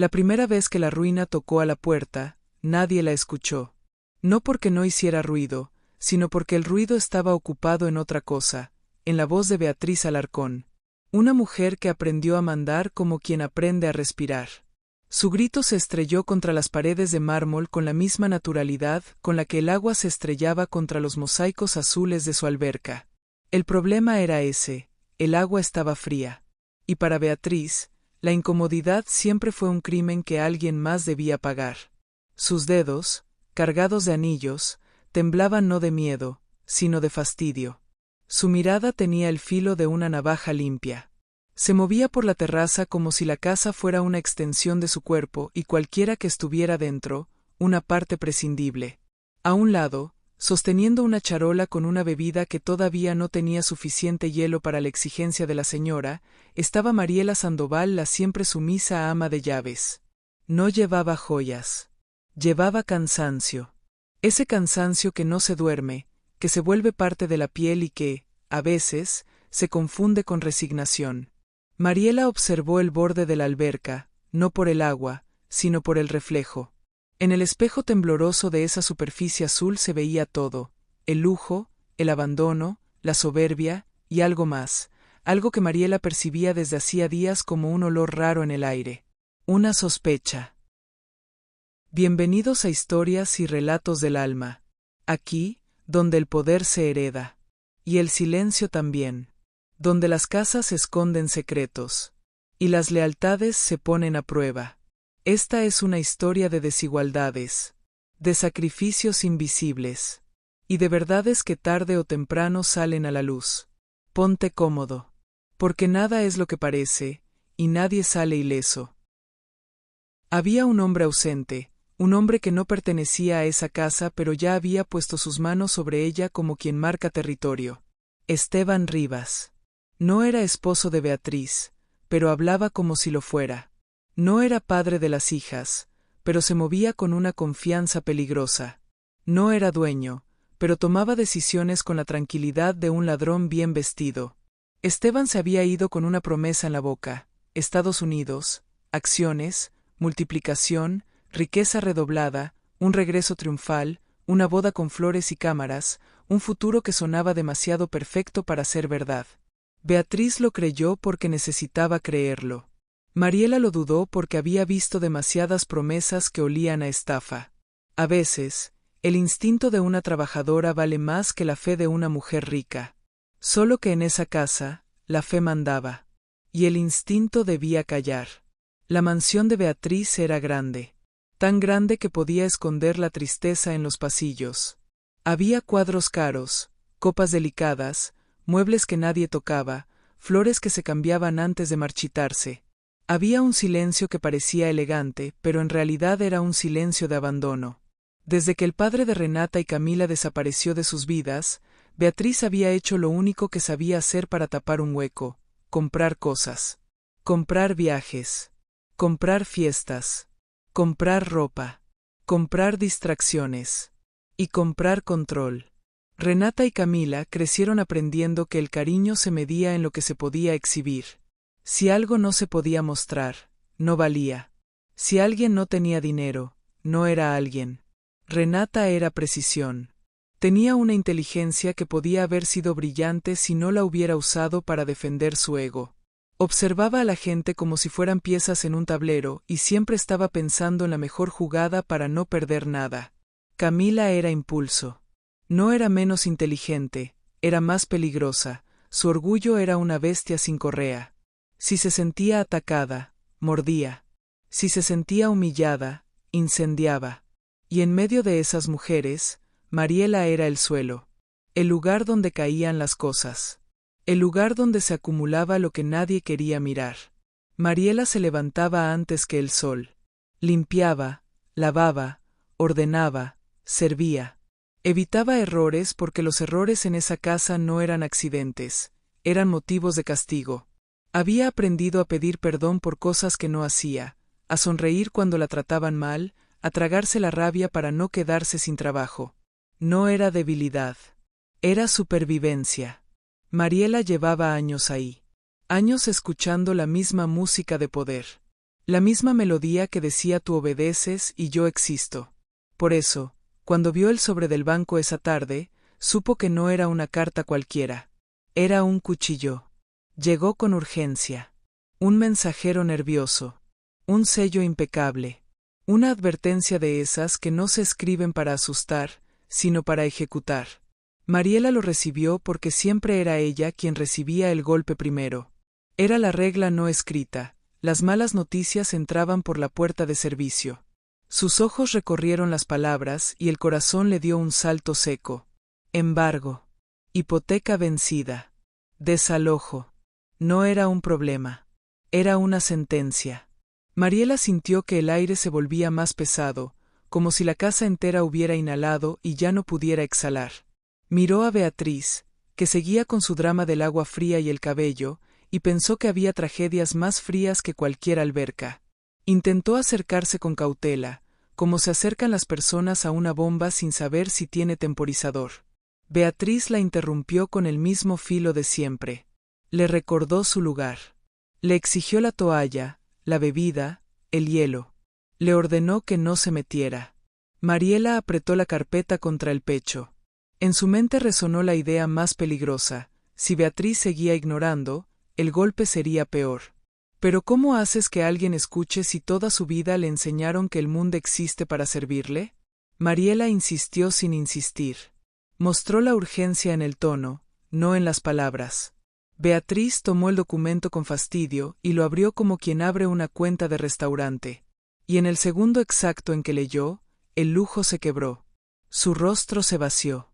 La primera vez que la ruina tocó a la puerta, nadie la escuchó. No porque no hiciera ruido, sino porque el ruido estaba ocupado en otra cosa, en la voz de Beatriz Alarcón, una mujer que aprendió a mandar como quien aprende a respirar. Su grito se estrelló contra las paredes de mármol con la misma naturalidad con la que el agua se estrellaba contra los mosaicos azules de su alberca. El problema era ese: el agua estaba fría. Y para Beatriz, la incomodidad siempre fue un crimen que alguien más debía pagar. Sus dedos, cargados de anillos, temblaban no de miedo, sino de fastidio. Su mirada tenía el filo de una navaja limpia. Se movía por la terraza como si la casa fuera una extensión de su cuerpo y cualquiera que estuviera dentro, una parte prescindible. A un lado, sosteniendo una charola con una bebida que todavía no tenía suficiente hielo para la exigencia de la señora, estaba Mariela Sandoval, la siempre sumisa ama de llaves. No llevaba joyas. Llevaba cansancio. Ese cansancio que no se duerme, que se vuelve parte de la piel y que, a veces, se confunde con resignación. Mariela observó el borde de la alberca, no por el agua, sino por el reflejo. En el espejo tembloroso de esa superficie azul se veía todo: el lujo, el abandono, la soberbia y algo más, algo que Mariela percibía desde hacía días como un olor raro en el aire. Una sospecha. Bienvenidos a Historias y Relatos del Alma. Aquí, donde el poder se hereda. Y el silencio también. Donde las casas esconden secretos. Y las lealtades se ponen a prueba. Esta es una historia de desigualdades, de sacrificios invisibles, y de verdades que tarde o temprano salen a la luz. Ponte cómodo. Porque nada es lo que parece, y nadie sale ileso. Había un hombre ausente, un hombre que no pertenecía a esa casa pero ya había puesto sus manos sobre ella como quien marca territorio. Esteban Rivas. No era esposo de Beatriz, pero hablaba como si lo fuera. No era padre de las hijas, pero se movía con una confianza peligrosa. No era dueño, pero tomaba decisiones con la tranquilidad de un ladrón bien vestido. Esteban se había ido con una promesa en la boca: Estados Unidos, acciones, multiplicación, riqueza redoblada, un regreso triunfal, una boda con flores y cámaras, un futuro que sonaba demasiado perfecto para ser verdad. Beatriz lo creyó porque necesitaba creerlo. Mariela lo dudó porque había visto demasiadas promesas que olían a estafa. A veces, el instinto de una trabajadora vale más que la fe de una mujer rica. Solo que en esa casa, la fe mandaba. Y el instinto debía callar. La mansión de Beatriz era grande. Tan grande que podía esconder la tristeza en los pasillos. Había cuadros caros, copas delicadas, muebles que nadie tocaba, flores que se cambiaban antes de marchitarse. Había un silencio que parecía elegante, pero en realidad era un silencio de abandono. Desde que el padre de Renata y Camila desapareció de sus vidas, Beatriz había hecho lo único que sabía hacer para tapar un hueco: comprar cosas. Comprar viajes. Comprar fiestas. Comprar ropa. Comprar distracciones. Y comprar control. Renata y Camila crecieron aprendiendo que el cariño se medía en lo que se podía exhibir. Si algo no se podía mostrar, no valía. Si alguien no tenía dinero, no era alguien. Renata era precisión. Tenía una inteligencia que podía haber sido brillante si no la hubiera usado para defender su ego. Observaba a la gente como si fueran piezas en un tablero y siempre estaba pensando en la mejor jugada para no perder nada. Camila era impulso. No era menos inteligente, era más peligrosa. Su orgullo era una bestia sin correa. Si se sentía atacada, mordía. Si se sentía humillada, incendiaba. Y en medio de esas mujeres, Mariela era el suelo. El lugar donde caían las cosas. El lugar donde se acumulaba lo que nadie quería mirar. Mariela se levantaba antes que el sol. Limpiaba, lavaba, ordenaba, servía. Evitaba errores porque los errores en esa casa no eran accidentes, eran motivos de castigo. Había aprendido a pedir perdón por cosas que no hacía, a sonreír cuando la trataban mal, a tragarse la rabia para no quedarse sin trabajo. No era debilidad, era supervivencia. Mariela llevaba años ahí, años escuchando la misma música de poder. La misma melodía que decía tú obedeces y yo existo. Por eso, cuando vio el sobre del banco esa tarde, supo que no era una carta cualquiera. Era un cuchillo. Llegó con urgencia. Un mensajero nervioso. Un sello impecable. Una advertencia de esas que no se escriben para asustar, sino para ejecutar. Mariela lo recibió porque siempre era ella quien recibía el golpe primero. Era la regla no escrita. Las malas noticias entraban por la puerta de servicio. Sus ojos recorrieron las palabras y el corazón le dio un salto seco. Embargo. Hipoteca vencida. Desalojo. No era un problema. Era una sentencia. Mariela sintió que el aire se volvía más pesado, como si la casa entera hubiera inhalado y ya no pudiera exhalar. Miró a Beatriz, que seguía con su drama del agua fría y el cabello, y pensó que había tragedias más frías que cualquier alberca. Intentó acercarse con cautela, como se acercan las personas a una bomba sin saber si tiene temporizador. Beatriz la interrumpió con el mismo filo de siempre. Le recordó su lugar. Le exigió la toalla, la bebida, el hielo. Le ordenó que no se metiera. Mariela apretó la carpeta contra el pecho. En su mente resonó la idea más peligrosa: si Beatriz seguía ignorando, el golpe sería peor. Pero ¿cómo haces que alguien escuche si toda su vida le enseñaron que el mundo existe para servirle? Mariela insistió sin insistir. Mostró la urgencia en el tono, no en las palabras. Beatriz tomó el documento con fastidio y lo abrió como quien abre una cuenta de restaurante. Y en el segundo exacto en que leyó, el lujo se quebró. Su rostro se vació.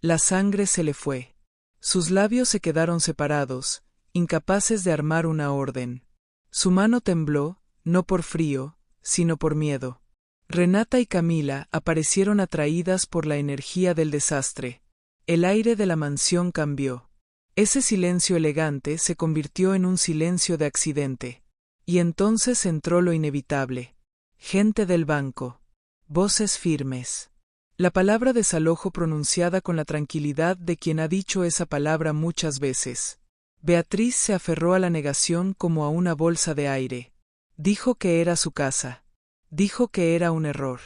La sangre se le fue. Sus labios se quedaron separados, incapaces de armar una orden. Su mano tembló, no por frío, sino por miedo. Renata y Camila aparecieron atraídas por la energía del desastre. El aire de la mansión cambió. Ese silencio elegante se convirtió en un silencio de accidente. Y entonces entró lo inevitable. Gente del banco. Voces firmes. La palabra desalojo pronunciada con la tranquilidad de quien ha dicho esa palabra muchas veces. Beatriz se aferró a la negación como a una bolsa de aire. Dijo que era su casa. Dijo que era un error.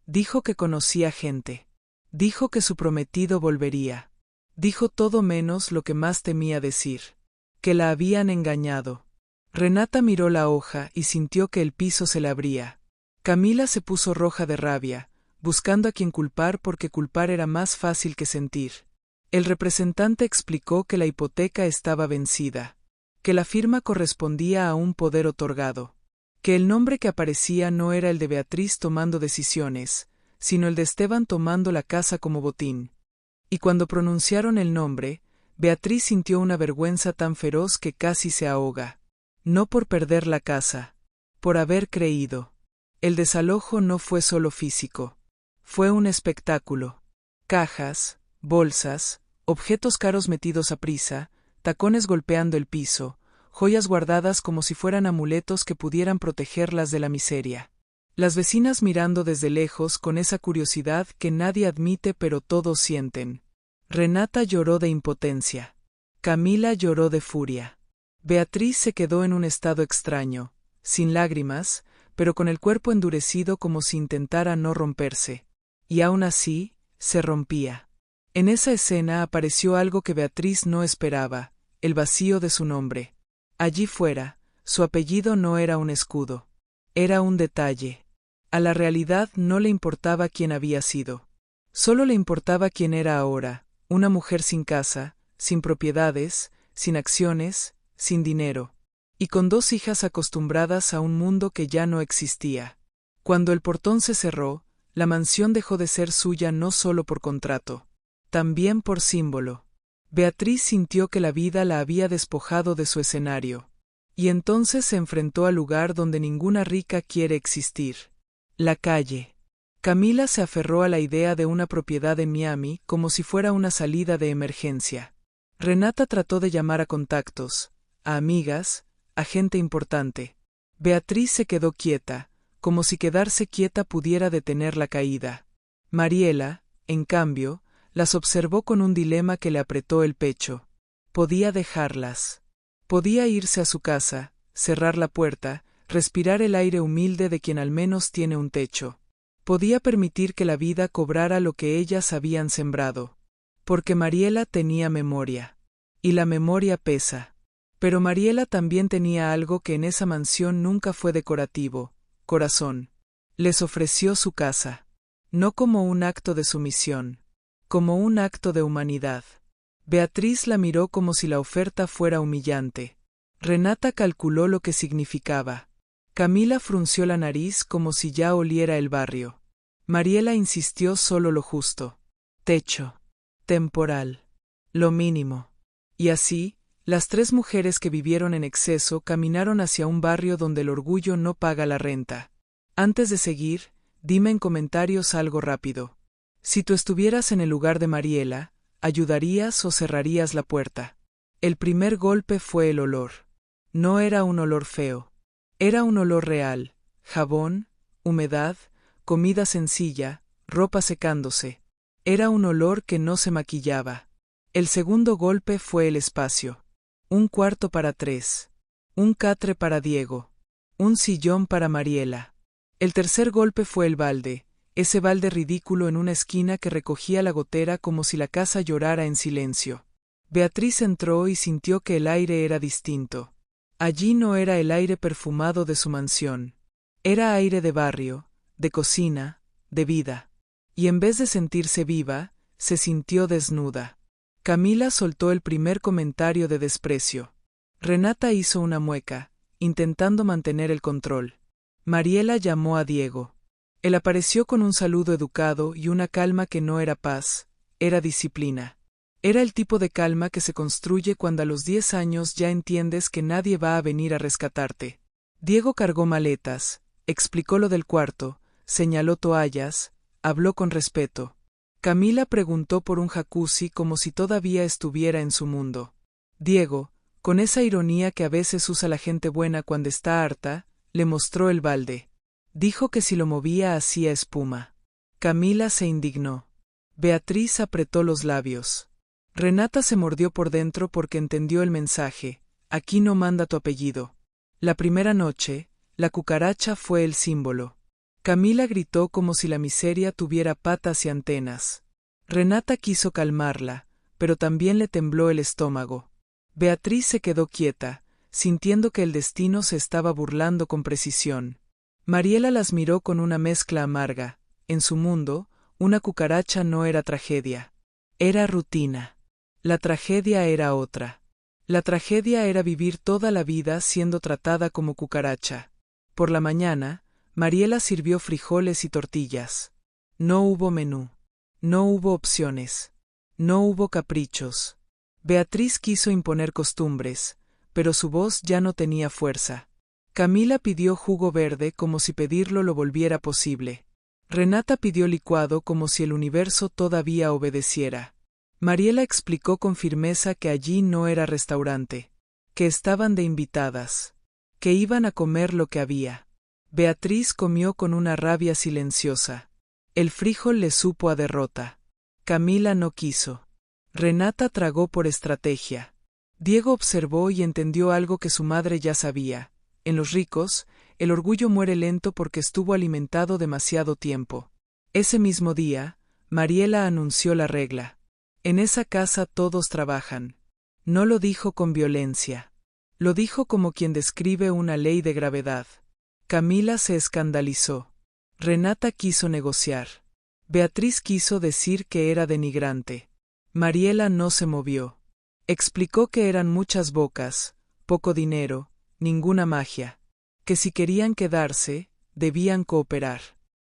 Dijo que conocía gente. Dijo que su prometido volvería. Dijo todo menos lo que más temía decir: que la habían engañado. Renata miró la hoja y sintió que el piso se le abría. Camila se puso roja de rabia, buscando a quien culpar porque culpar era más fácil que sentir. El representante explicó que la hipoteca estaba vencida, que la firma correspondía a un poder otorgado, que el nombre que aparecía no era el de Beatriz tomando decisiones, sino el de Esteban tomando la casa como botín. Y cuando pronunciaron el nombre, Beatriz sintió una vergüenza tan feroz que casi se ahoga. No por perder la casa, por haber creído. El desalojo no fue solo físico. Fue un espectáculo. Cajas, bolsas, objetos caros metidos a prisa, tacones golpeando el piso, joyas guardadas como si fueran amuletos que pudieran protegerlas de la miseria. Las vecinas mirando desde lejos con esa curiosidad que nadie admite pero todos sienten. Renata lloró de impotencia. Camila lloró de furia. Beatriz se quedó en un estado extraño, sin lágrimas, pero con el cuerpo endurecido como si intentara no romperse. Y aún así, se rompía. En esa escena apareció algo que Beatriz no esperaba: el vacío de su nombre. Allí fuera, su apellido no era un escudo. Era un detalle. A la realidad no le importaba quién había sido. Solo le importaba quién era ahora: una mujer sin casa, sin propiedades, sin acciones, sin dinero. Y con 2 hijas acostumbradas a un mundo que ya no existía. Cuando el portón se cerró, la mansión dejó de ser suya no solo por contrato, también por símbolo. Beatriz sintió que la vida la había despojado de su escenario. Y entonces se enfrentó al lugar donde ninguna rica quiere existir: la calle. Camila se aferró a la idea de una propiedad en Miami como si fuera una salida de emergencia. Renata trató de llamar a contactos, a amigas, a gente importante. Beatriz se quedó quieta, como si quedarse quieta pudiera detener la caída. Mariela, en cambio, las observó con un dilema que le apretó el pecho. Podía dejarlas. Podía irse a su casa, cerrar la puerta, respirar el aire humilde de quien al menos tiene un techo. Podía permitir que la vida cobrara lo que ellas habían sembrado. Porque Mariela tenía memoria. Y la memoria pesa. Pero Mariela también tenía algo que en esa mansión nunca fue decorativo: corazón. Les ofreció su casa. No como un acto de sumisión, como un acto de humanidad. Beatriz la miró como si la oferta fuera humillante. Renata calculó lo que significaba. Camila frunció la nariz como si ya oliera el barrio. Mariela insistió solo lo justo. Techo. Temporal. Lo mínimo. Y así, las tres mujeres que vivieron en exceso caminaron hacia un barrio donde el orgullo no paga la renta. Antes de seguir, dime en comentarios algo rápido. Si tú estuvieras en el lugar de Mariela, ¿ayudarías o cerrarías la puerta? El primer golpe fue el olor. No era un olor feo. Era un olor real: jabón, humedad, comida sencilla, ropa secándose. Era un olor que no se maquillaba. El segundo golpe fue el espacio. Un cuarto para tres. Un catre para Diego. Un sillón para Mariela. El tercer golpe fue el balde, ese balde ridículo en una esquina que recogía la gotera como si la casa llorara en silencio. Beatriz entró y sintió que el aire era distinto. Allí no era el aire perfumado de su mansión. Era aire de barrio, de cocina, de vida. Y en vez de sentirse viva, se sintió desnuda. Camila soltó el primer comentario de desprecio. Renata hizo una mueca, intentando mantener el control. Mariela llamó a Diego. Él apareció con un saludo educado y una calma que no era paz, era disciplina. Era el tipo de calma que se construye cuando a los 10 años ya entiendes que nadie va a venir a rescatarte. Diego cargó maletas, explicó lo del cuarto, señaló toallas, habló con respeto. Camila preguntó por un jacuzzi como si todavía estuviera en su mundo. Diego, con esa ironía que a veces usa la gente buena cuando está harta, le mostró el balde. Dijo que si lo movía hacía espuma. Camila se indignó. Beatriz apretó los labios. Renata se mordió por dentro porque entendió el mensaje: aquí no manda tu apellido. La primera noche, la cucaracha fue el símbolo. Camila gritó como si la miseria tuviera patas y antenas. Renata quiso calmarla, pero también le tembló el estómago. Beatriz se quedó quieta, sintiendo que el destino se estaba burlando con precisión. Mariela las miró con una mezcla amarga. En su mundo, una cucaracha no era tragedia. Era rutina. La tragedia era otra. La tragedia era vivir toda la vida siendo tratada como cucaracha. Por la mañana, Mariela sirvió frijoles y tortillas. No hubo menú. No hubo opciones. No hubo caprichos. Beatriz quiso imponer costumbres, pero su voz ya no tenía fuerza. Camila pidió jugo verde como si pedirlo lo volviera posible. Renata pidió licuado como si el universo todavía obedeciera. Mariela explicó con firmeza que allí no era restaurante, que estaban de invitadas, que iban a comer lo que había. Beatriz comió con una rabia silenciosa. El frijol le supo a derrota. Camila no quiso. Renata tragó por estrategia. Diego observó y entendió algo que su madre ya sabía. En los ricos, el orgullo muere lento porque estuvo alimentado demasiado tiempo. Ese mismo día, Mariela anunció la regla. En esa casa todos trabajan. No lo dijo con violencia. Lo dijo como quien describe una ley de gravedad. Camila se escandalizó. Renata quiso negociar. Beatriz quiso decir que era denigrante. Mariela no se movió. Explicó que eran muchas bocas, poco dinero, ninguna magia. Que si querían quedarse, debían cooperar.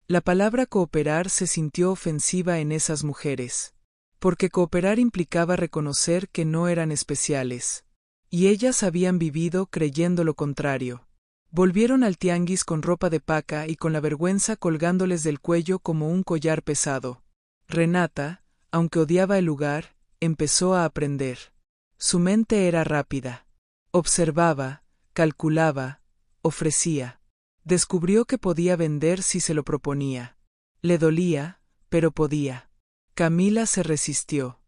La palabra cooperar se sintió ofensiva en esas mujeres. Porque cooperar implicaba reconocer que no eran especiales. Y ellas habían vivido creyendo lo contrario. Volvieron al tianguis con ropa de paca y con la vergüenza colgándoles del cuello como un collar pesado. Renata, aunque odiaba el lugar, empezó a aprender. Su mente era rápida. Observaba, calculaba, ofrecía. Descubrió que podía vender si se lo proponía. Le dolía, pero podía. Camila se resistió.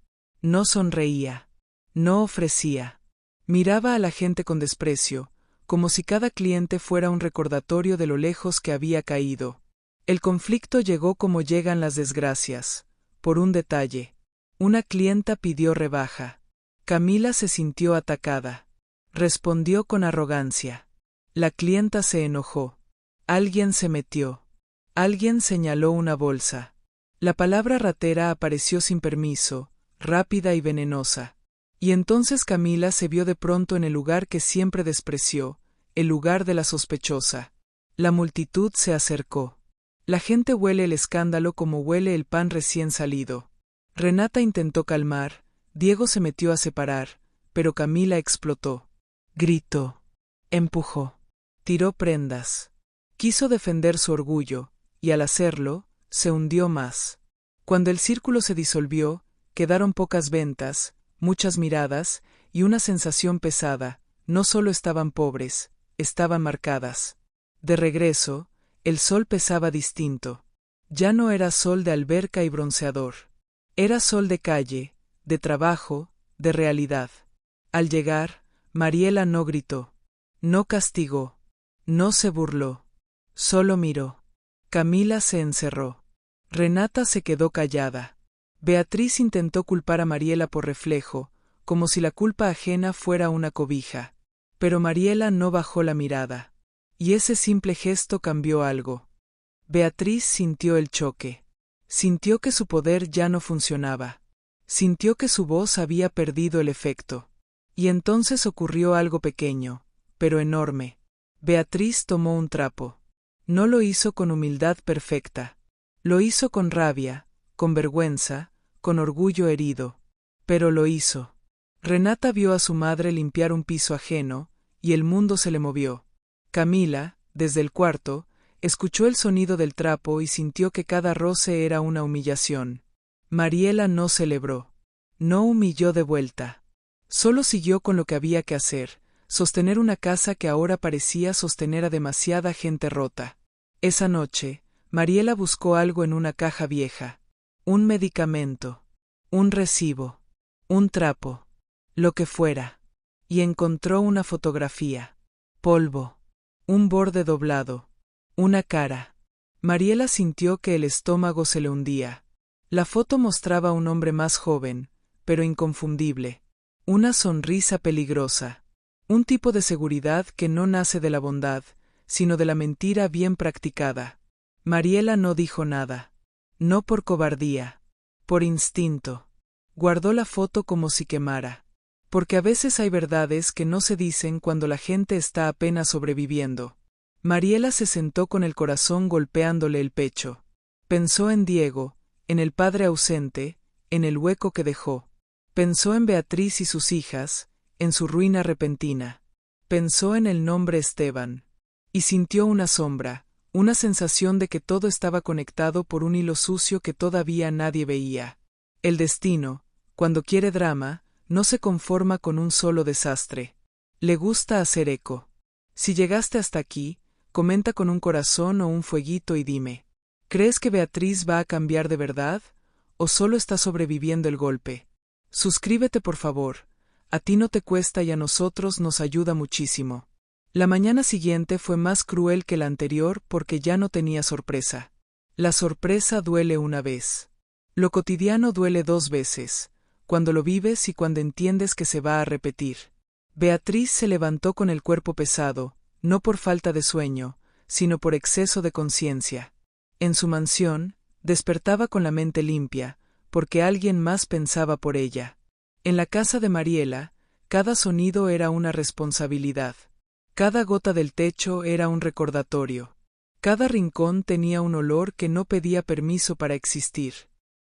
No sonreía. No ofrecía. Miraba a la gente con desprecio, como si cada cliente fuera un recordatorio de lo lejos que había caído. El conflicto llegó como llegan las desgracias, por un detalle. Una clienta pidió rebaja. Camila se sintió atacada. Respondió con arrogancia. La clienta se enojó. Alguien se metió. Alguien señaló una bolsa. La palabra ratera apareció sin permiso, rápida y venenosa. Y entonces Camila se vio de pronto en el lugar que siempre despreció, el lugar de la sospechosa. La multitud se acercó. La gente huele el escándalo como huele el pan recién salido. Renata intentó calmar, Diego se metió a separar, pero Camila explotó. Gritó. Empujó. Tiró prendas. Quiso defender su orgullo, y al hacerlo, se hundió más. Cuando el círculo se disolvió, quedaron pocas ventas, muchas miradas, y una sensación pesada. No solo estaban pobres, estaban marcadas. De regreso, el sol pesaba distinto. Ya no era sol de alberca y bronceador. Era sol de calle, de trabajo, de realidad. Al llegar, Mariela no gritó. No castigó. No se burló. Solo miró. Camila se encerró. Renata se quedó callada. Beatriz intentó culpar a Mariela por reflejo, como si la culpa ajena fuera una cobija. Pero Mariela no bajó la mirada. Y ese simple gesto cambió algo. Beatriz sintió el choque. Sintió que su poder ya no funcionaba. Sintió que su voz había perdido el efecto. Y entonces ocurrió algo pequeño, pero enorme. Beatriz tomó un trapo. No lo hizo con humildad perfecta. Lo hizo con rabia, con vergüenza, con orgullo herido. Pero lo hizo. Renata vio a su madre limpiar un piso ajeno, y el mundo se le movió. Camila, desde el cuarto, escuchó el sonido del trapo y sintió que cada roce era una humillación. Mariela no celebró. No humilló de vuelta. Solo siguió con lo que había que hacer, sostener una casa que ahora parecía sostener a demasiada gente rota. Esa noche, Mariela buscó algo en una caja vieja. Un medicamento. Un recibo. Un trapo. Lo que fuera. Y encontró una fotografía. Polvo. Un borde doblado. Una cara. Mariela sintió que el estómago se le hundía. La foto mostraba a un hombre más joven, pero inconfundible. Una sonrisa peligrosa. Un tipo de seguridad que no nace de la bondad, sino de la mentira bien practicada. Mariela no dijo nada. No por cobardía. Por instinto. Guardó la foto como si quemara. Porque a veces hay verdades que no se dicen cuando la gente está apenas sobreviviendo. Mariela se sentó con el corazón golpeándole el pecho. Pensó en Diego, en el padre ausente, en el hueco que dejó. Pensó en Beatriz y sus hijas, en su ruina repentina. Pensó en el nombre Esteban. Y sintió una sombra, una sensación de que todo estaba conectado por un hilo sucio que todavía nadie veía. El destino, cuando quiere drama, no se conforma con un solo desastre. Le gusta hacer eco. Si llegaste hasta aquí, comenta con un corazón o un fueguito y dime, ¿crees que Beatriz va a cambiar de verdad? ¿O solo está sobreviviendo el golpe? Suscríbete por favor, a ti no te cuesta y a nosotros nos ayuda muchísimo. La mañana siguiente fue más cruel que la anterior porque ya no tenía sorpresa. La sorpresa duele una vez. Lo cotidiano duele dos veces, cuando lo vives y cuando entiendes que se va a repetir. Beatriz se levantó con el cuerpo pesado, no por falta de sueño, sino por exceso de conciencia. En su mansión, despertaba con la mente limpia, porque alguien más pensaba por ella. En la casa de Mariela, cada sonido era una responsabilidad. Cada gota del techo era un recordatorio. Cada rincón tenía un olor que no pedía permiso para existir.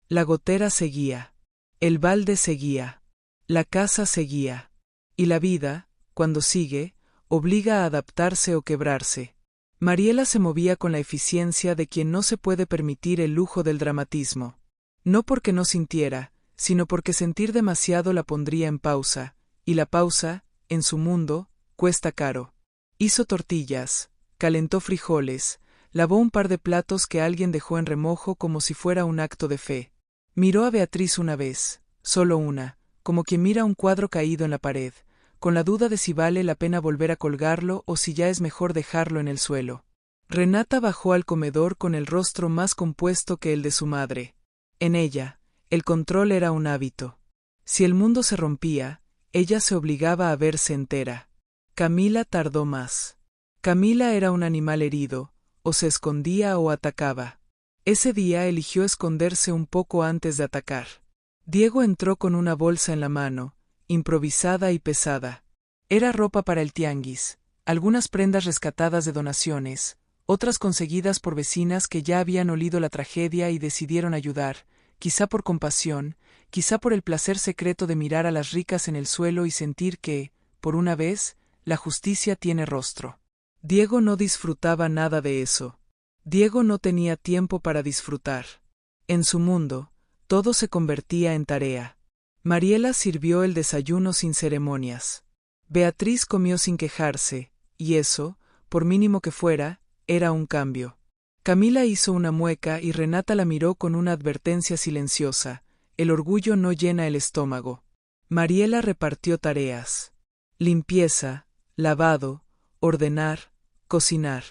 La gotera seguía. El balde seguía. La casa seguía. Y la vida, cuando sigue, obliga a adaptarse o quebrarse. Mariela se movía con la eficiencia de quien no se puede permitir el lujo del dramatismo. No porque no sintiera, sino porque sentir demasiado la pondría en pausa, y la pausa, en su mundo, cuesta caro. Hizo tortillas, calentó frijoles, lavó un par de platos que alguien dejó en remojo como si fuera un acto de fe. Miró a Beatriz una vez, solo una, como quien mira un cuadro caído en la pared, con la duda de si vale la pena volver a colgarlo o si ya es mejor dejarlo en el suelo. Renata bajó al comedor con el rostro más compuesto que el de su madre. En ella, el control era un hábito. Si el mundo se rompía, ella se obligaba a verse entera. Camila tardó más. Camila era un animal herido, o se escondía o atacaba. Ese día eligió esconderse un poco antes de atacar. Diego entró con una bolsa en la mano, improvisada y pesada. Era ropa para el tianguis, algunas prendas rescatadas de donaciones, otras conseguidas por vecinas que ya habían olido la tragedia y decidieron ayudar, quizá por compasión, quizá por el placer secreto de mirar a las ricas en el suelo y sentir que, por una vez, la justicia tiene rostro. Diego no disfrutaba nada de eso. Diego no tenía tiempo para disfrutar. En su mundo, todo se convertía en tarea. Mariela sirvió el desayuno sin ceremonias. Beatriz comió sin quejarse, y eso, por mínimo que fuera, era un cambio. Camila hizo una mueca y Renata la miró con una advertencia silenciosa: el orgullo no llena el estómago. Mariela repartió tareas: limpieza, lavado, ordenar, cocinar.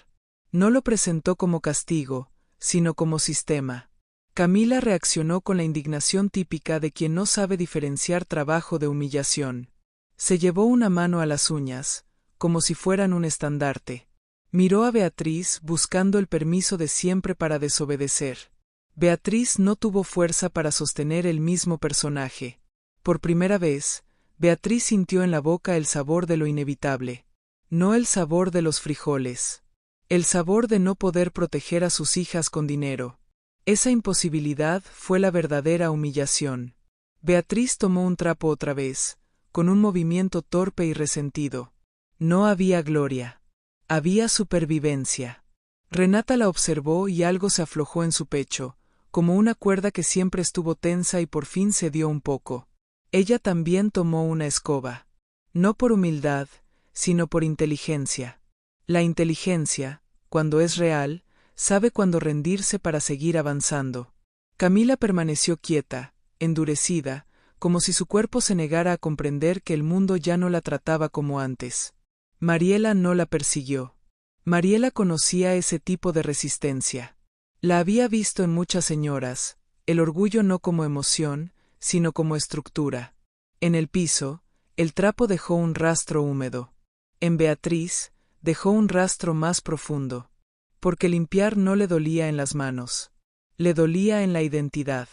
No lo presentó como castigo, sino como sistema. Camila reaccionó con la indignación típica de quien no sabe diferenciar trabajo de humillación. Se llevó una mano a las uñas, como si fueran un estandarte. Miró a Beatriz buscando el permiso de siempre para desobedecer. Beatriz no tuvo fuerza para sostener el mismo personaje. Por primera vez, Beatriz sintió en la boca el sabor de lo inevitable. No el sabor de los frijoles. El sabor de no poder proteger a sus hijas con dinero. Esa imposibilidad fue la verdadera humillación. Beatriz tomó un trapo otra vez, con un movimiento torpe y resentido. No había gloria. Había supervivencia. Renata la observó y algo se aflojó en su pecho, como una cuerda que siempre estuvo tensa y por fin cedió un poco. Ella también tomó una escoba. No por humildad, sino por inteligencia. La inteligencia, cuando es real, sabe cuándo rendirse para seguir avanzando. Camila permaneció quieta, endurecida, como si su cuerpo se negara a comprender que el mundo ya no la trataba como antes. Mariela no la persiguió. Mariela conocía ese tipo de resistencia. La había visto en muchas señoras, el orgullo no como emoción, sino como estructura. En el piso, el trapo dejó un rastro húmedo. En Beatriz, dejó un rastro más profundo. Porque limpiar no le dolía en las manos. Le dolía en la identidad.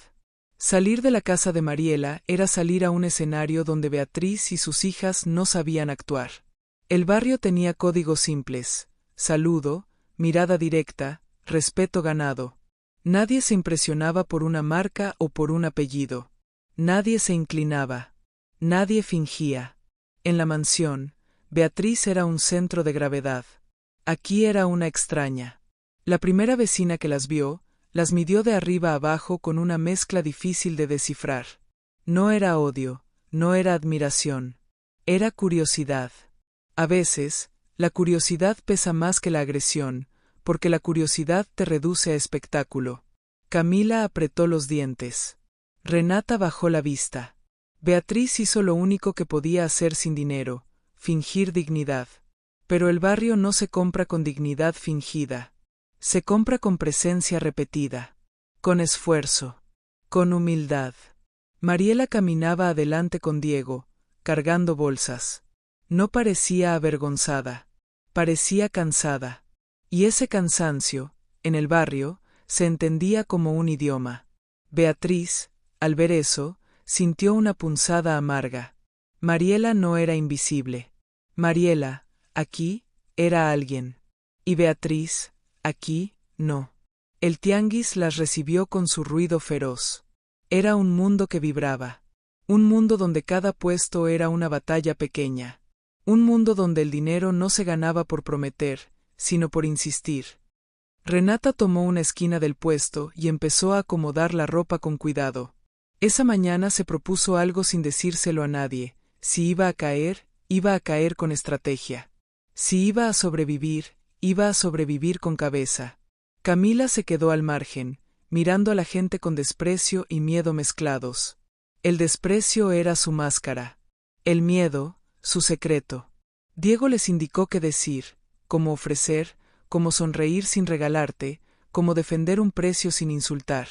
Salir de la casa de Mariela era salir a un escenario donde Beatriz y sus hijas no sabían actuar. El barrio tenía códigos simples: saludo, mirada directa, respeto ganado. Nadie se impresionaba por una marca o por un apellido. Nadie se inclinaba. Nadie fingía. En la mansión, Beatriz era un centro de gravedad. Aquí era una extraña. La primera vecina que las vio, las midió de arriba abajo con una mezcla difícil de descifrar. No era odio, no era admiración. Era curiosidad. A veces, la curiosidad pesa más que la agresión, porque la curiosidad te reduce a espectáculo. Camila apretó los dientes. Renata bajó la vista. Beatriz hizo lo único que podía hacer sin dinero: fingir dignidad. Pero el barrio no se compra con dignidad fingida. Se compra con presencia repetida. Con esfuerzo. Con humildad. Mariela caminaba adelante con Diego, cargando bolsas. No parecía avergonzada. Parecía cansada. Y ese cansancio, en el barrio, se entendía como un idioma. Beatriz, al ver eso, sintió una punzada amarga. Mariela no era invisible. Mariela, aquí, era alguien. Y Beatriz, aquí, no. El tianguis las recibió con su ruido feroz. Era un mundo que vibraba. Un mundo donde cada puesto era una batalla pequeña. Un mundo donde el dinero no se ganaba por prometer, sino por insistir. Renata tomó una esquina del puesto y empezó a acomodar la ropa con cuidado. Esa mañana se propuso algo sin decírselo a nadie: si iba a caer con estrategia. Si iba a sobrevivir con cabeza. Camila se quedó al margen, mirando a la gente con desprecio y miedo mezclados. El desprecio era su máscara. El miedo, su secreto. Diego les indicó qué decir, cómo ofrecer, cómo sonreír sin regalarte, cómo defender un precio sin insultar.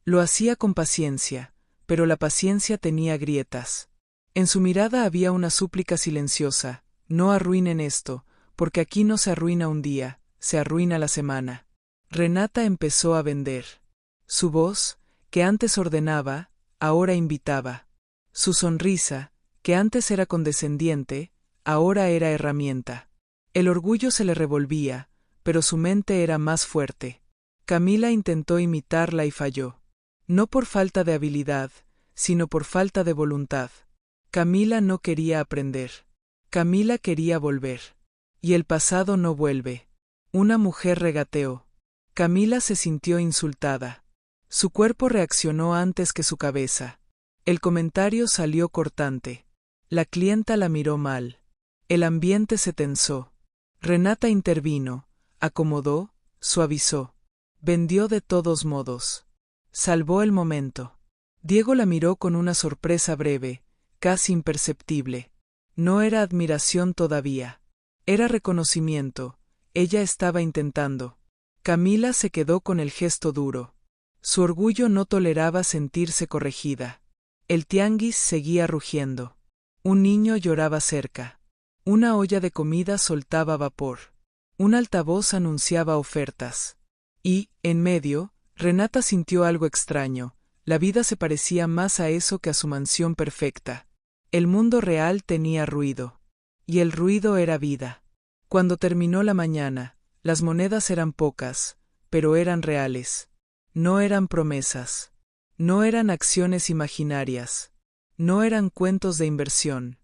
Lo hacía con paciencia, pero la paciencia tenía grietas. En su mirada había una súplica silenciosa: no arruinen esto, porque aquí no se arruina un día, se arruina la semana. Renata empezó a vender. Su voz, que antes ordenaba, ahora invitaba. Su sonrisa, que antes era condescendiente, ahora era herramienta. El orgullo se le revolvía, pero su mente era más fuerte. Camila intentó imitarla y falló. No por falta de habilidad, sino por falta de voluntad. Camila no quería aprender. Camila quería volver. Y el pasado no vuelve. Una mujer regateó. Camila se sintió insultada. Su cuerpo reaccionó antes que su cabeza. El comentario salió cortante. La clienta la miró mal. El ambiente se tensó. Renata intervino, acomodó, suavizó. Vendió de todos modos. Salvó el momento. Diego la miró con una sorpresa breve, casi imperceptible. No era admiración todavía. Era reconocimiento. Ella estaba intentando. Camila se quedó con el gesto duro. Su orgullo no toleraba sentirse corregida. El tianguis seguía rugiendo. Un niño lloraba cerca. Una olla de comida soltaba vapor. Un altavoz anunciaba ofertas. Y, en medio, Renata sintió algo extraño. La vida se parecía más a eso que a su mansión perfecta. El mundo real tenía ruido. Y el ruido era vida. Cuando terminó la mañana, las monedas eran pocas, pero eran reales. No eran promesas. No eran acciones imaginarias. No eran cuentos de inversión.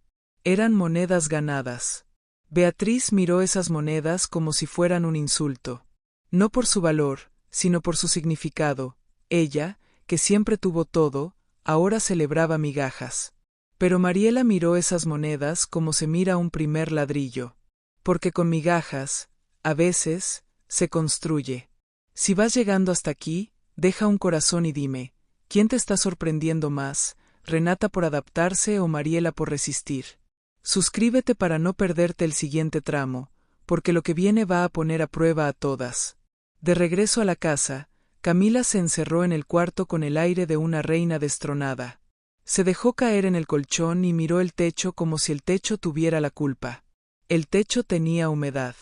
Eran monedas ganadas. Beatriz miró esas monedas como si fueran un insulto. No por su valor, sino por su significado. Ella, que siempre tuvo todo, ahora celebraba migajas. Pero Mariela miró esas monedas como se mira un primer ladrillo. Porque con migajas, a veces, se construye. Si vas llegando hasta aquí, deja un corazón y dime, ¿quién te está sorprendiendo más, Renata por adaptarse o Mariela por resistir? Suscríbete para no perderte el siguiente tramo, porque lo que viene va a poner a prueba a todas. De regreso a la casa, Camila se encerró en el cuarto con el aire de una reina destronada. Se dejó caer en el colchón y miró el techo como si el techo tuviera la culpa. El techo tenía humedad.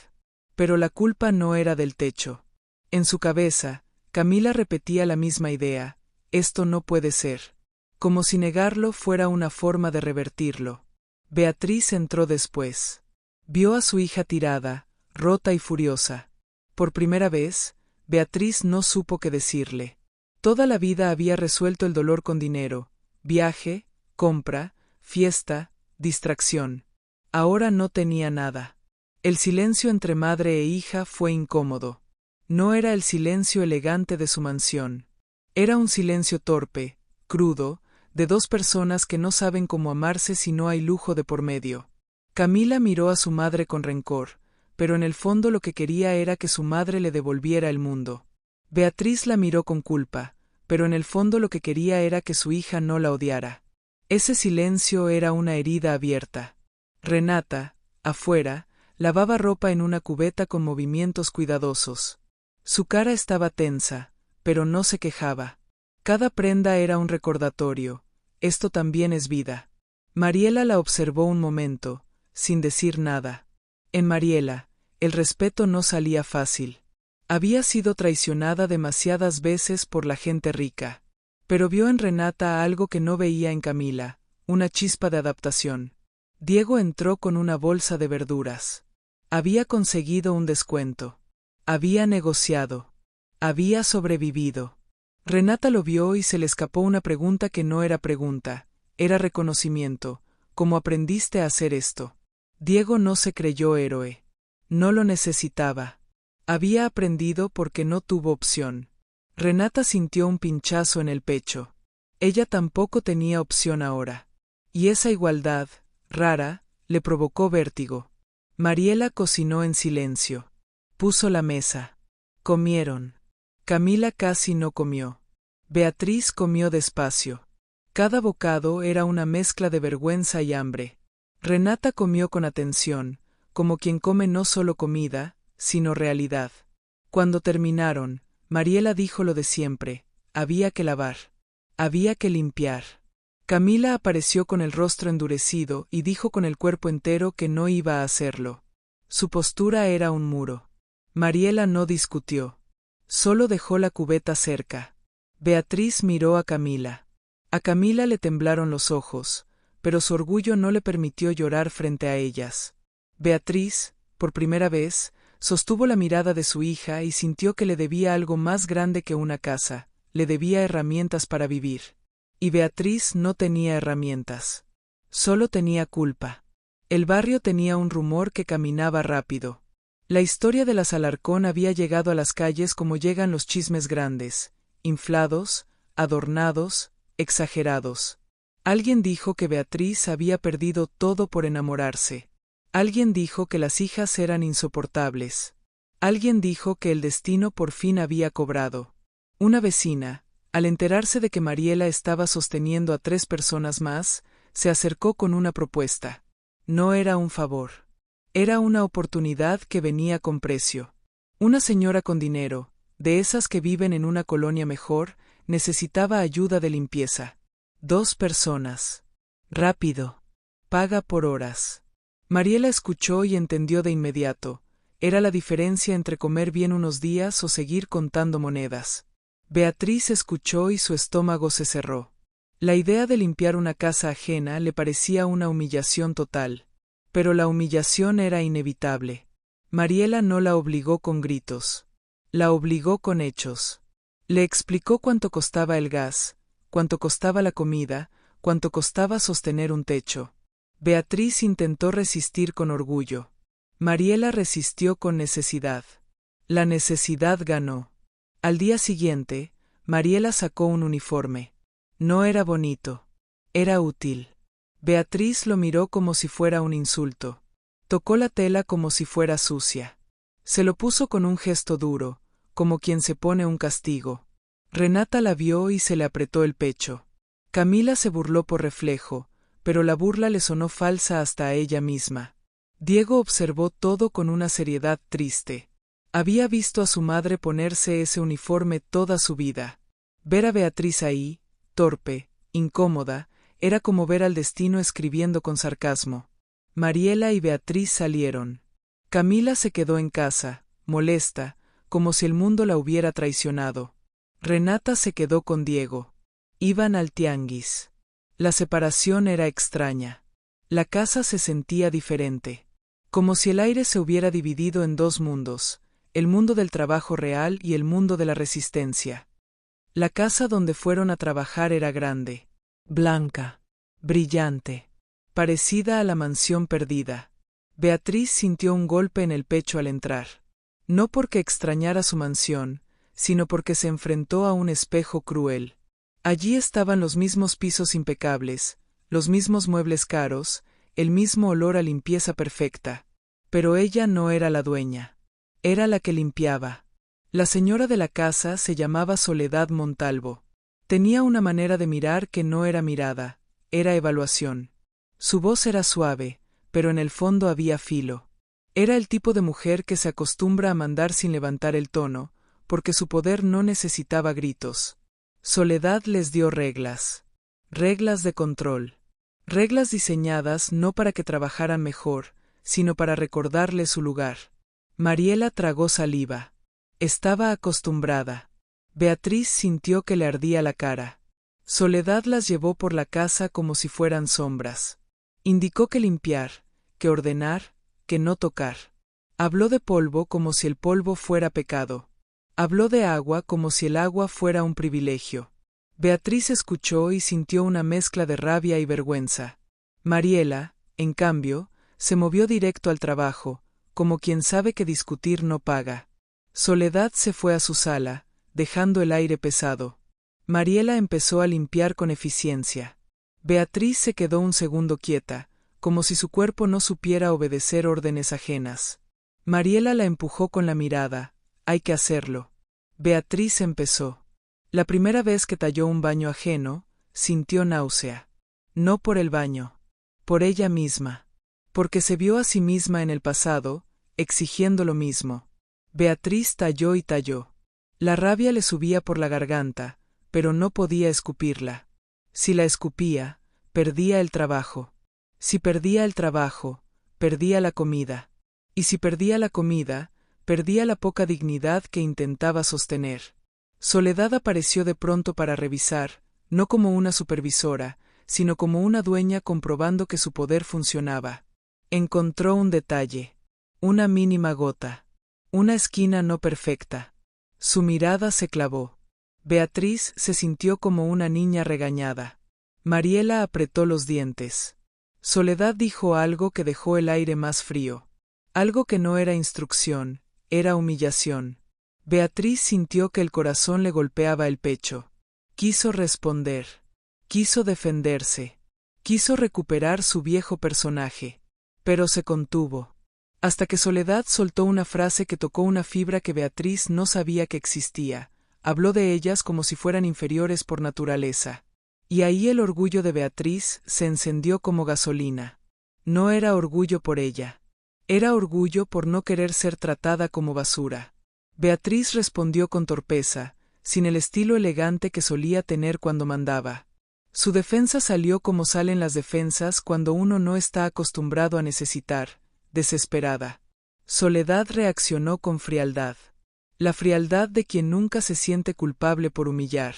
Pero la culpa no era del techo. En su cabeza, Camila repetía la misma idea: esto no puede ser. Como si negarlo fuera una forma de revertirlo. Beatriz entró después. Vio a su hija tirada, rota y furiosa. Por primera vez, Beatriz no supo qué decirle. Toda la vida había resuelto el dolor con dinero, viaje, compra, fiesta, distracción. Ahora no tenía nada. El silencio entre madre e hija fue incómodo. No era el silencio elegante de su mansión. Era un silencio torpe, crudo, de dos personas que no saben cómo amarse si no hay lujo de por medio. Camila miró a su madre con rencor, pero en el fondo lo que quería era que su madre le devolviera el mundo. Beatriz la miró con culpa, pero en el fondo lo que quería era que su hija no la odiara. Ese silencio era una herida abierta. Renata, afuera, lavaba ropa en una cubeta con movimientos cuidadosos. Su cara estaba tensa, pero no se quejaba. Cada prenda era un recordatorio: esto también es vida. Mariela la observó un momento, sin decir nada. En Mariela, el respeto no salía fácil. Había sido traicionada demasiadas veces por la gente rica. Pero vio en Renata algo que no veía en Camila, una chispa de adaptación. Diego entró con una bolsa de verduras. Había conseguido un descuento. Había negociado. Había sobrevivido. Renata lo vio y se le escapó una pregunta que no era pregunta, era reconocimiento. ¿Cómo aprendiste a hacer esto? Diego no se creyó héroe. No lo necesitaba. Había aprendido porque no tuvo opción. Renata sintió un pinchazo en el pecho. Ella tampoco tenía opción ahora. Y esa igualdad, rara, le provocó vértigo. Mariela cocinó en silencio. Puso la mesa. Comieron. Camila casi no comió. Beatriz comió despacio. Cada bocado era una mezcla de vergüenza y hambre. Renata comió con atención, como quien come no solo comida, sino realidad. Cuando terminaron, Mariela dijo lo de siempre: había que lavar. Había que limpiar. Camila apareció con el rostro endurecido y dijo con el cuerpo entero que no iba a hacerlo. Su postura era un muro. Mariela no discutió. Solo dejó la cubeta cerca. Beatriz miró a Camila. A Camila le temblaron los ojos, pero su orgullo no le permitió llorar frente a ellas. Beatriz, por primera vez, sostuvo la mirada de su hija y sintió que le debía algo más grande que una casa, le debía herramientas para vivir. Y Beatriz no tenía herramientas. Solo tenía culpa. El barrio tenía un rumor que caminaba rápido. La historia de las Alarcón había llegado a las calles como llegan los chismes grandes, inflados, adornados, exagerados. Alguien dijo que Beatriz había perdido todo por enamorarse. Alguien dijo que las hijas eran insoportables. Alguien dijo que el destino por fin había cobrado. Una vecina, al enterarse de que Mariela estaba sosteniendo a 3 personas más, se acercó con una propuesta. No era un favor. Era una oportunidad que venía con precio. Una señora con dinero, de esas que viven en una colonia mejor, necesitaba ayuda de limpieza. 2 personas. Rápido. Paga por horas. Mariela escuchó y entendió de inmediato. Era la diferencia entre comer bien unos días o seguir contando monedas. Beatriz escuchó y su estómago se cerró. La idea de limpiar una casa ajena le parecía una humillación total. Pero la humillación era inevitable. Mariela no la obligó con gritos. La obligó con hechos. Le explicó cuánto costaba el gas, cuánto costaba la comida, cuánto costaba sostener un techo. Beatriz intentó resistir con orgullo. Mariela resistió con necesidad. La necesidad ganó. Al día siguiente, Mariela sacó un uniforme. No era bonito. Era útil. Beatriz lo miró como si fuera un insulto. Tocó la tela como si fuera sucia. Se lo puso con un gesto duro, como quien se pone un castigo. Renata la vio y se le apretó el pecho. Camila se burló por reflejo, pero la burla le sonó falsa hasta a ella misma. Diego observó todo con una seriedad triste. Había visto a su madre ponerse ese uniforme toda su vida. Ver a Beatriz ahí, torpe, incómoda, era como ver al destino escribiendo con sarcasmo. Mariela y Beatriz salieron. Camila se quedó en casa, molesta, como si el mundo la hubiera traicionado. Renata se quedó con Diego. Iban al tianguis. La separación era extraña. La casa se sentía diferente. Como si el aire se hubiera dividido en 2 mundos, el mundo del trabajo real y el mundo de la resistencia. La casa donde fueron a trabajar era grande, blanca, brillante, parecida a la mansión perdida. Beatriz sintió un golpe en el pecho al entrar. No porque extrañara su mansión, sino porque se enfrentó a un espejo cruel. Allí estaban los mismos pisos impecables, los mismos muebles caros, el mismo olor a limpieza perfecta. Pero ella no era la dueña. Era la que limpiaba. La señora de la casa se llamaba Soledad Montalvo. Tenía una manera de mirar que no era mirada, era evaluación. Su voz era suave, pero en el fondo había filo. Era el tipo de mujer que se acostumbra a mandar sin levantar el tono, porque su poder no necesitaba gritos. Soledad les dio reglas. Reglas de control. Reglas diseñadas no para que trabajaran mejor, sino para recordarles su lugar. Mariela tragó saliva. Estaba acostumbrada. Beatriz sintió que le ardía la cara. Soledad las llevó por la casa como si fueran sombras. Indicó que limpiar, que ordenar, que no tocar. Habló de polvo como si el polvo fuera pecado. Habló de agua como si el agua fuera un privilegio. Beatriz escuchó y sintió una mezcla de rabia y vergüenza. Mariela, en cambio, se movió directo al trabajo, como quien sabe que discutir no paga. Soledad se fue a su sala, dejando el aire pesado. Mariela empezó a limpiar con eficiencia. Beatriz se quedó un segundo quieta, como si su cuerpo no supiera obedecer órdenes ajenas. Mariela la empujó con la mirada. Hay que hacerlo. Beatriz empezó. La primera vez que talló un baño ajeno, sintió náusea. No por el baño. Por ella misma. porque se vio a sí misma en el pasado, exigiendo lo mismo. Beatriz talló y talló. La rabia le subía por la garganta, pero no podía escupirla. Si la escupía, perdía el trabajo. Si perdía el trabajo, perdía la comida. Y si perdía la comida, perdía la poca dignidad que intentaba sostener. Soledad apareció de pronto para revisar, no como una supervisora, sino como una dueña comprobando que su poder funcionaba. Encontró un detalle, una mínima gota, una esquina no perfecta. Su mirada se clavó. Beatriz se sintió como una niña regañada. Mariela apretó los dientes. Soledad dijo algo que dejó el aire más frío. Algo que no era instrucción, era humillación. Beatriz sintió que el corazón le golpeaba el pecho. Quiso responder. Quiso defenderse. Quiso recuperar su viejo personaje. Pero se contuvo. Hasta que Soledad soltó una frase que tocó una fibra que Beatriz no sabía que existía. Habló de ellas como si fueran inferiores por naturaleza. Y ahí el orgullo de Beatriz se encendió como gasolina. No era orgullo por ella. Era orgullo por no querer ser tratada como basura. Beatriz respondió con torpeza, sin el estilo elegante que solía tener cuando mandaba. Su defensa salió como salen las defensas cuando uno no está acostumbrado a necesitar, desesperada. Soledad reaccionó con frialdad. La frialdad de quien nunca se siente culpable por humillar.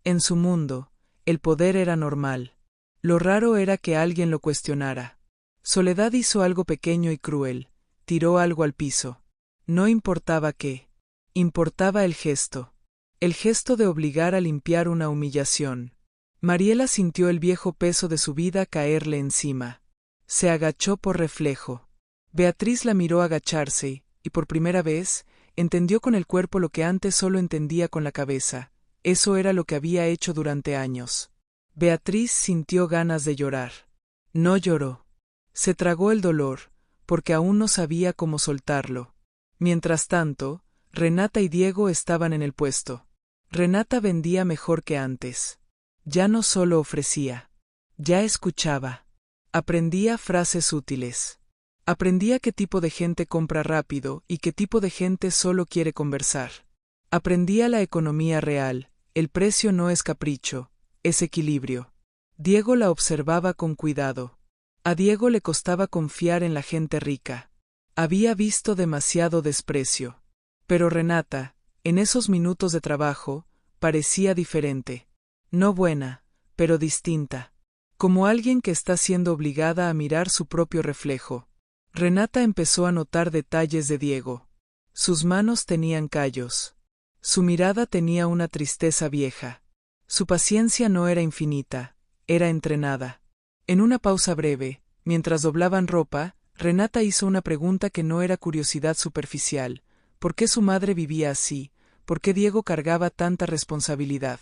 En su mundo, el poder era normal. Lo raro era que alguien lo cuestionara. Soledad hizo algo pequeño y cruel, tiró algo al piso. No importaba qué. Importaba el gesto. El gesto de obligar a limpiar una humillación. Mariela sintió el viejo peso de su vida caerle encima. Se agachó por reflejo. Beatriz la miró agacharse, y por primera vez, entendió con el cuerpo lo que antes solo entendía con la cabeza. Eso era lo que había hecho durante años. Beatriz sintió ganas de llorar. No lloró. Se tragó el dolor, porque aún no sabía cómo soltarlo. Mientras tanto, Renata y Diego estaban en el puesto. Renata vendía mejor que antes. Ya no solo ofrecía. Ya escuchaba. Aprendía frases útiles. Aprendía qué tipo de gente compra rápido y qué tipo de gente solo quiere conversar. Aprendía la economía real. El precio no es capricho, es equilibrio. Diego la observaba con cuidado. A Diego le costaba confiar en la gente rica. Había visto demasiado desprecio. Pero Renata, en esos minutos de trabajo, parecía diferente. No buena, pero distinta. Como alguien que está siendo obligada a mirar su propio reflejo. Renata empezó a notar detalles de Diego. Sus manos tenían callos. Su mirada tenía una tristeza vieja. Su paciencia no era infinita, era entrenada. En una pausa breve, mientras doblaban ropa, Renata hizo una pregunta que no era curiosidad superficial. ¿Por qué su madre vivía así? ¿Por qué Diego cargaba tanta responsabilidad?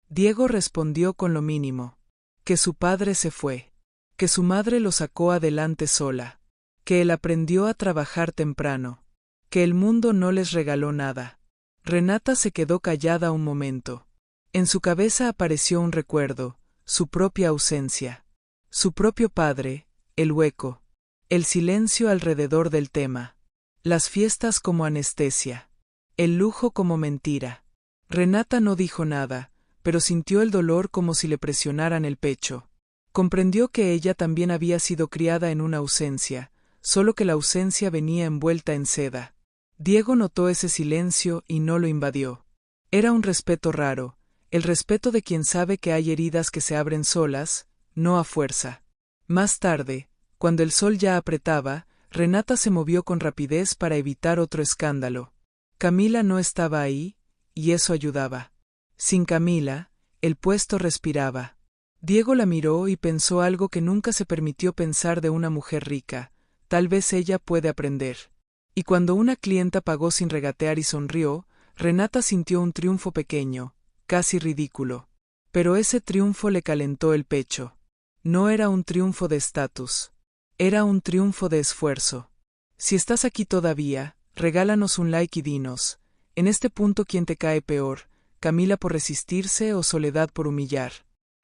Diego respondió con lo mínimo. Que su padre se fue. Que su madre lo sacó adelante sola. Que él aprendió a trabajar temprano. Que el mundo no les regaló nada. Renata se quedó callada un momento. En su cabeza apareció un recuerdo, su propia ausencia. Su propio padre, el hueco. El silencio alrededor del tema. Las fiestas como anestesia. El lujo como mentira. Renata no dijo nada, pero sintió el dolor como si le presionaran el pecho. Comprendió que ella también había sido criada en una ausencia, solo que la ausencia venía envuelta en seda. Diego notó ese silencio y no lo invadió. Era un respeto raro, el respeto de quien sabe que hay heridas que se abren solas, no a fuerza. Más tarde, cuando el sol ya apretaba, Renata se movió con rapidez para evitar otro escándalo. Camila no estaba ahí, y eso ayudaba. Sin Camila, el puesto respiraba. Diego la miró y pensó algo que nunca se permitió pensar de una mujer rica. Tal vez ella puede aprender. Y cuando una clienta pagó sin regatear y sonrió, Renata sintió un triunfo pequeño, casi ridículo. Pero ese triunfo le calentó el pecho. No era un triunfo de estatus. Era un triunfo de esfuerzo. Si estás aquí todavía, regálanos un like y dinos, en este punto ¿quién te cae peor, Camila por resistirse o Soledad por humillar?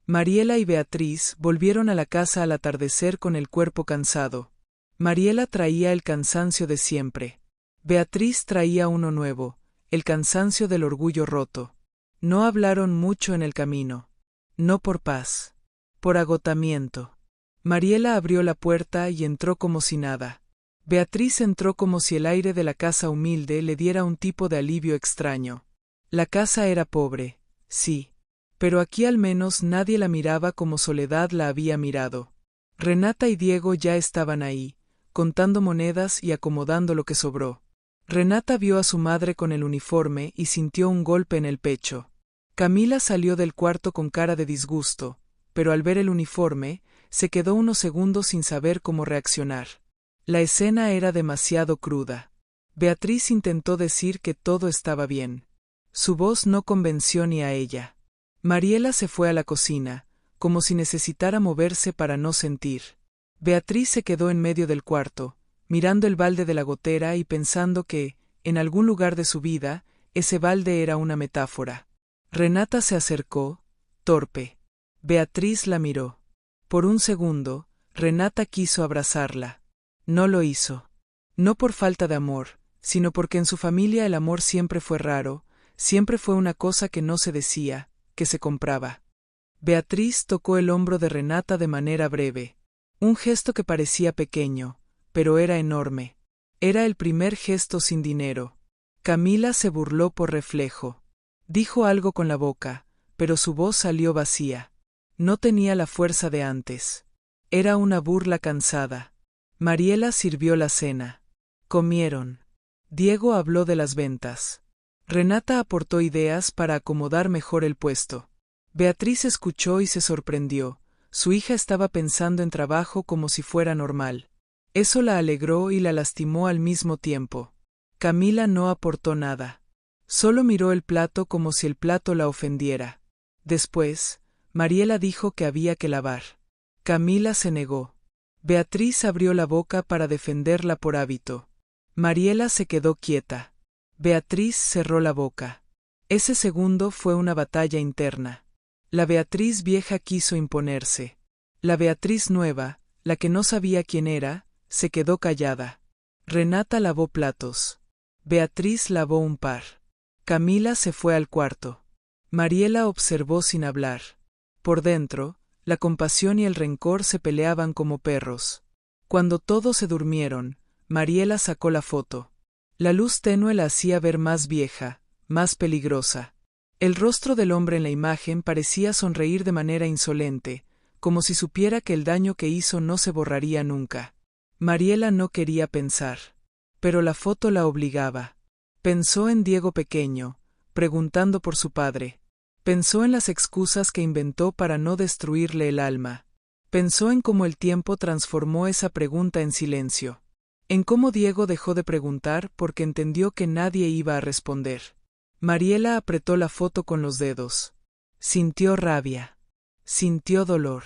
Mariela y Beatriz volvieron a la casa al atardecer con el cuerpo cansado. Mariela traía el cansancio de siempre. Beatriz traía uno nuevo, el cansancio del orgullo roto. No hablaron mucho en el camino. No por paz. Por agotamiento. Mariela abrió la puerta y entró como si nada. Beatriz entró como si el aire de la casa humilde le diera un tipo de alivio extraño. La casa era pobre, sí. Pero aquí al menos nadie la miraba como Soledad la había mirado. Renata y Diego ya estaban ahí, contando monedas y acomodando lo que sobró. Renata vio a su madre con el uniforme y sintió un golpe en el pecho. Camila salió del cuarto con cara de disgusto, pero al ver el uniforme, se quedó unos segundos sin saber cómo reaccionar. La escena era demasiado cruda. Beatriz intentó decir que todo estaba bien. Su voz no convenció ni a ella. Mariela se fue a la cocina, como si necesitara moverse para no sentir. Beatriz se quedó en medio del cuarto, mirando el balde de la gotera y pensando que, en algún lugar de su vida, ese balde era una metáfora. Renata se acercó, torpe. Beatriz la miró. Por un segundo, Renata quiso abrazarla. No lo hizo. No por falta de amor, sino porque en su familia el amor siempre fue raro, siempre fue una cosa que no se decía, que se compraba. Beatriz tocó el hombro de Renata de manera breve. Un gesto que parecía pequeño, pero era enorme. Era el primer gesto sin dinero. Camila se burló por reflejo. Dijo algo con la boca, pero su voz salió vacía. No tenía la fuerza de antes. Era una burla cansada. Mariela sirvió la cena. Comieron. Diego habló de las ventas. Renata aportó ideas para acomodar mejor el puesto. Beatriz escuchó y se sorprendió. Su hija estaba pensando en trabajo como si fuera normal. Eso la alegró y la lastimó al mismo tiempo. Camila no aportó nada. Solo miró el plato como si el plato la ofendiera. Después, Mariela dijo que había que lavar. Camila se negó. Beatriz abrió la boca para defenderla por hábito. Mariela se quedó quieta. Beatriz cerró la boca. Ese segundo fue una batalla interna. La Beatriz vieja quiso imponerse. La Beatriz nueva, la que no sabía quién era, se quedó callada. Renata lavó platos. Beatriz lavó un par. Camila se fue al cuarto. Mariela observó sin hablar. Por dentro, la compasión y el rencor se peleaban como perros. Cuando todos se durmieron, Mariela sacó la foto. La luz tenue la hacía ver más vieja, más peligrosa. El rostro del hombre en la imagen parecía sonreír de manera insolente, como si supiera que el daño que hizo no se borraría nunca. Mariela no quería pensar. Pero la foto la obligaba. Pensó en Diego pequeño, preguntando por su padre. Pensó en las excusas que inventó para no destruirle el alma. Pensó en cómo el tiempo transformó esa pregunta en silencio. En cómo Diego dejó de preguntar porque entendió que nadie iba a responder. Mariela apretó la foto con los dedos. Sintió rabia. Sintió dolor.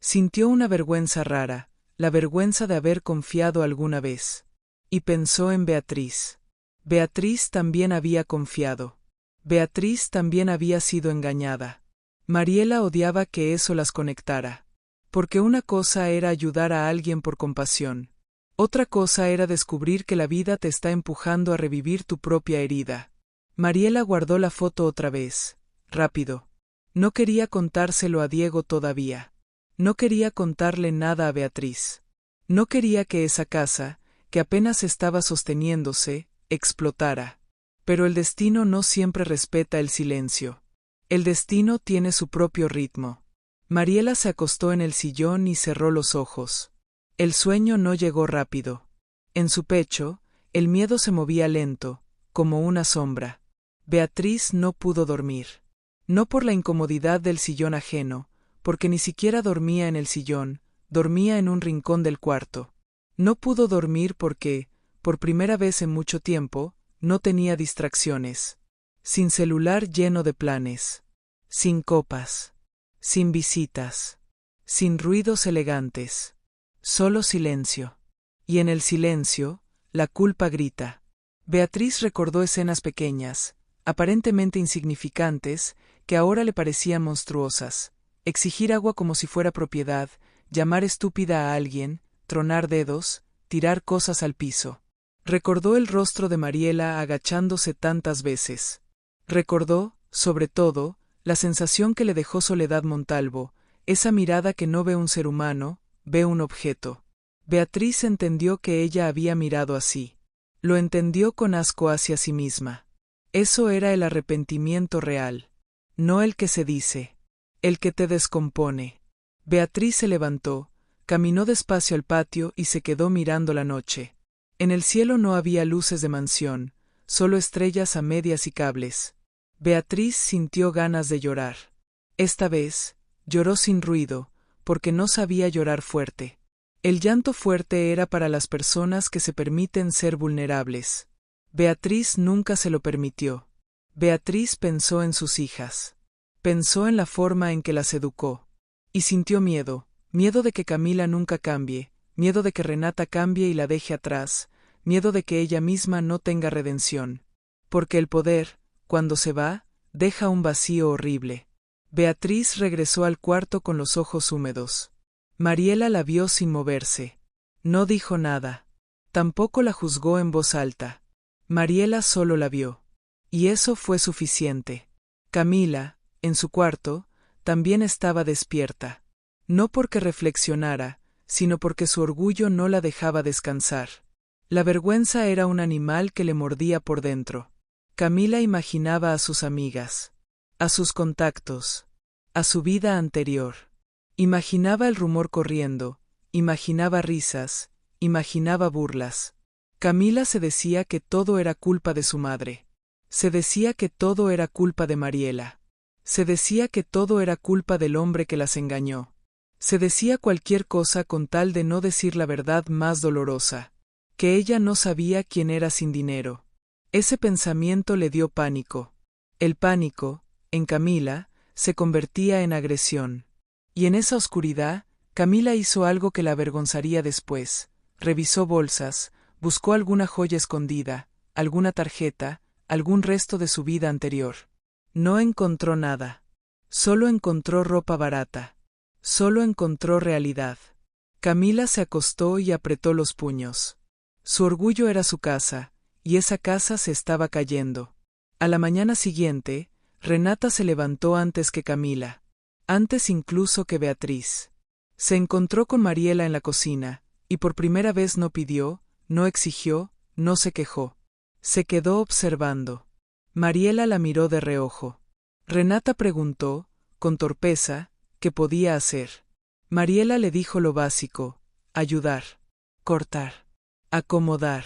Sintió una vergüenza rara, la vergüenza de haber confiado alguna vez. Y pensó en Beatriz. Beatriz también había confiado. Beatriz también había sido engañada. Mariela odiaba que eso las conectara. Porque una cosa era ayudar a alguien por compasión. Otra cosa era descubrir que la vida te está empujando a revivir tu propia herida. Mariela guardó la foto otra vez, rápido. No quería contárselo a Diego todavía. No quería contarle nada a Beatriz. No quería que esa casa, que apenas estaba sosteniéndose, explotara. Pero el destino no siempre respeta el silencio. El destino tiene su propio ritmo. Mariela se acostó en el sillón y cerró los ojos. El sueño no llegó rápido. En su pecho, el miedo se movía lento, como una sombra. Beatriz no pudo dormir. No por la incomodidad del sillón ajeno, porque ni siquiera dormía en el sillón, dormía en un rincón del cuarto. No pudo dormir porque, por primera vez en mucho tiempo, no tenía distracciones. Sin celular lleno de planes. Sin copas. Sin visitas. Sin ruidos elegantes. Solo silencio. Y en el silencio, la culpa grita. Beatriz recordó escenas pequeñas, aparentemente insignificantes, que ahora le parecían monstruosas. Exigir agua como si fuera propiedad, llamar estúpida a alguien, tronar dedos, tirar cosas al piso. Recordó el rostro de Mariela agachándose tantas veces. Recordó, sobre todo, la sensación que le dejó Soledad Montalvo, esa mirada que no ve un ser humano, ve un objeto. Beatriz entendió que ella había mirado así. Lo entendió con asco hacia sí misma. Eso era el arrepentimiento real. No el que se dice. El que te descompone. Beatriz se levantó, caminó despacio al patio y se quedó mirando la noche. En el cielo no había luces de mansión, solo estrellas a medias y cables. Beatriz sintió ganas de llorar. Esta vez, lloró sin ruido, porque no sabía llorar fuerte. El llanto fuerte era para las personas que se permiten ser vulnerables. Beatriz nunca se lo permitió. Beatriz pensó en sus hijas. Pensó en la forma en que las educó. Y sintió miedo, miedo de que Camila nunca cambie, miedo de que Renata cambie y la deje atrás, miedo de que ella misma no tenga redención. Porque el poder, cuando se va, deja un vacío horrible. Beatriz regresó al cuarto con los ojos húmedos. Mariela la vio sin moverse. No dijo nada. Tampoco la juzgó en voz alta. Mariela solo la vio. Y eso fue suficiente. Camila, en su cuarto, también estaba despierta. No porque reflexionara, sino porque su orgullo no la dejaba descansar. La vergüenza era un animal que le mordía por dentro. Camila imaginaba a sus amigas, a sus contactos, a su vida anterior. Imaginaba el rumor corriendo, imaginaba risas, imaginaba burlas. Camila se decía que todo era culpa de su madre. Se decía que todo era culpa de Mariela. Se decía que todo era culpa del hombre que las engañó. Se decía cualquier cosa con tal de no decir la verdad más dolorosa, que ella no sabía quién era sin dinero. Ese pensamiento le dio pánico. El pánico, en Camila, se convertía en agresión. Y en esa oscuridad, Camila hizo algo que la avergonzaría después. Revisó bolsas, buscó alguna joya escondida, alguna tarjeta, algún resto de su vida anterior. No encontró nada. Solo encontró ropa barata. Solo encontró realidad. Camila se acostó y apretó los puños. Su orgullo era su casa, y esa casa se estaba cayendo. A la mañana siguiente, Renata se levantó antes que Camila. Antes incluso que Beatriz. Se encontró con Mariela en la cocina, y por primera vez no pidió, no exigió, no se quejó. Se quedó observando. Mariela la miró de reojo. Renata preguntó, con torpeza, qué podía hacer. Mariela le dijo lo básico: ayudar, cortar, acomodar,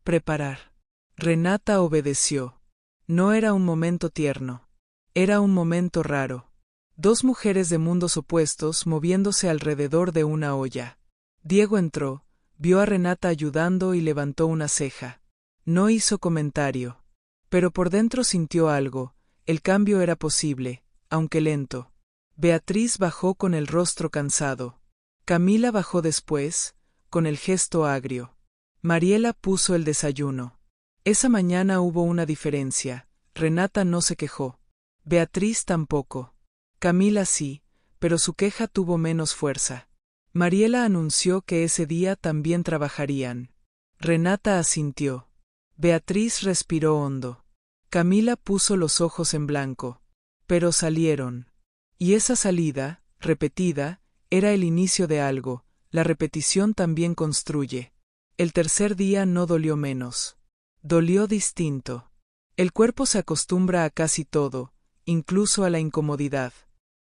preparar. Renata obedeció. No era un momento tierno. Era un momento raro. Dos mujeres de mundos opuestos moviéndose alrededor de una olla. Diego entró, vio a Renata ayudando y levantó una ceja. No hizo comentario. Pero por dentro sintió algo. El cambio era posible, aunque lento. Beatriz bajó con el rostro cansado. Camila bajó después, con el gesto agrio. Mariela puso el desayuno. Esa mañana hubo una diferencia. Renata no se quejó. Beatriz tampoco. Camila sí, pero su queja tuvo menos fuerza. Mariela anunció que ese día también trabajarían. Renata asintió. Beatriz respiró hondo. Camila puso los ojos en blanco. Pero salieron. Y esa salida, repetida, era el inicio de algo. La repetición también construye. El tercer día no dolió menos. Dolió distinto. El cuerpo se acostumbra a casi todo, incluso a la incomodidad.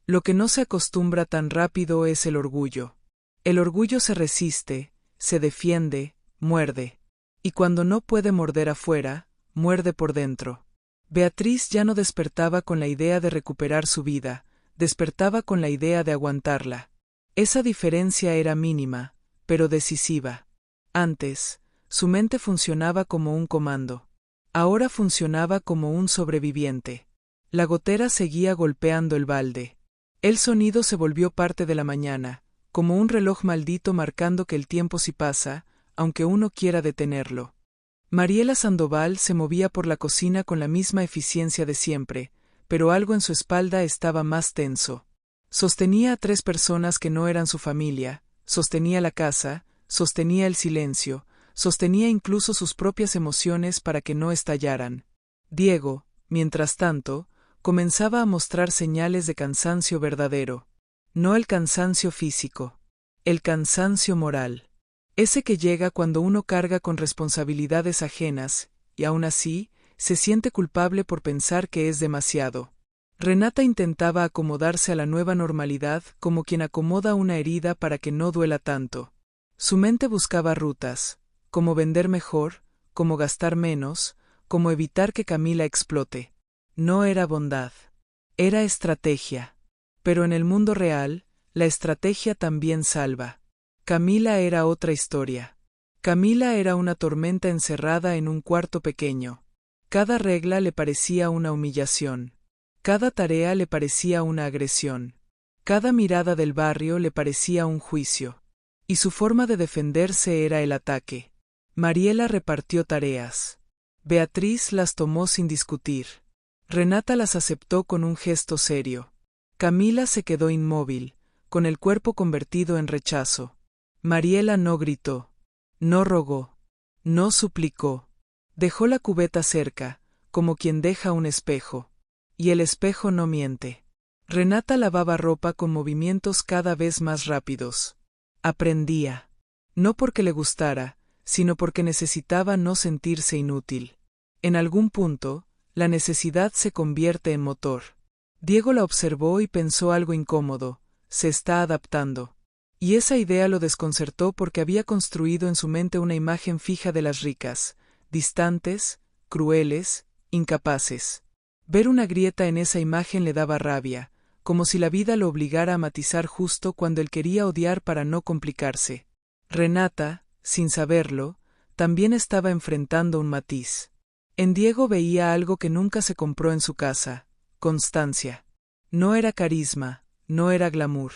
Lo que no se acostumbra tan rápido es el orgullo. El orgullo se resiste, se defiende, muerde. Y cuando no puede morder afuera, muerde por dentro. Beatriz ya no despertaba con la idea de recuperar su vida, despertaba con la idea de aguantarla. Esa diferencia era mínima, pero decisiva. Antes, su mente funcionaba como un comando. Ahora funcionaba como un sobreviviente. La gotera seguía golpeando el balde. El sonido se volvió parte de la mañana, como un reloj maldito marcando que el tiempo sí pasa, aunque uno quiera detenerlo. Mariela Sandoval se movía por la cocina con la misma eficiencia de siempre, pero algo en su espalda estaba más tenso. Sostenía a 3 personas que no eran su familia, sostenía la casa, sostenía el silencio, sostenía incluso sus propias emociones para que no estallaran. Diego, mientras tanto, comenzaba a mostrar señales de cansancio verdadero. No el cansancio físico, el cansancio moral. Ese que llega cuando uno carga con responsabilidades ajenas, y aún así, se siente culpable por pensar que es demasiado. Renata intentaba acomodarse a la nueva normalidad como quien acomoda una herida para que no duela tanto. Su mente buscaba rutas, cómo vender mejor, cómo gastar menos, cómo evitar que Camila explote. No era bondad, era estrategia. Pero en el mundo real, la estrategia también salva. Camila era otra historia. Camila era una tormenta encerrada en un cuarto pequeño. Cada regla le parecía una humillación. Cada tarea le parecía una agresión. Cada mirada del barrio le parecía un juicio. Y su forma de defenderse era el ataque. Mariela repartió tareas. Beatriz las tomó sin discutir. Renata las aceptó con un gesto serio. Camila se quedó inmóvil, con el cuerpo convertido en rechazo. Mariela no gritó, no rogó, no suplicó. Dejó la cubeta cerca, como quien deja un espejo. Y el espejo no miente. Renata lavaba ropa con movimientos cada vez más rápidos. Aprendía. No porque le gustara, sino porque necesitaba no sentirse inútil. En algún punto, la necesidad se convierte en motor. Diego la observó y pensó algo incómodo: se está adaptando. Y esa idea lo desconcertó porque había construido en su mente una imagen fija de las ricas, distantes, crueles, incapaces. Ver una grieta en esa imagen le daba rabia, como si la vida lo obligara a matizar justo cuando él quería odiar para no complicarse. Renata, sin saberlo, también estaba enfrentando un matiz. En Diego veía algo que nunca se compró en su casa: constancia. No era carisma, no era glamour.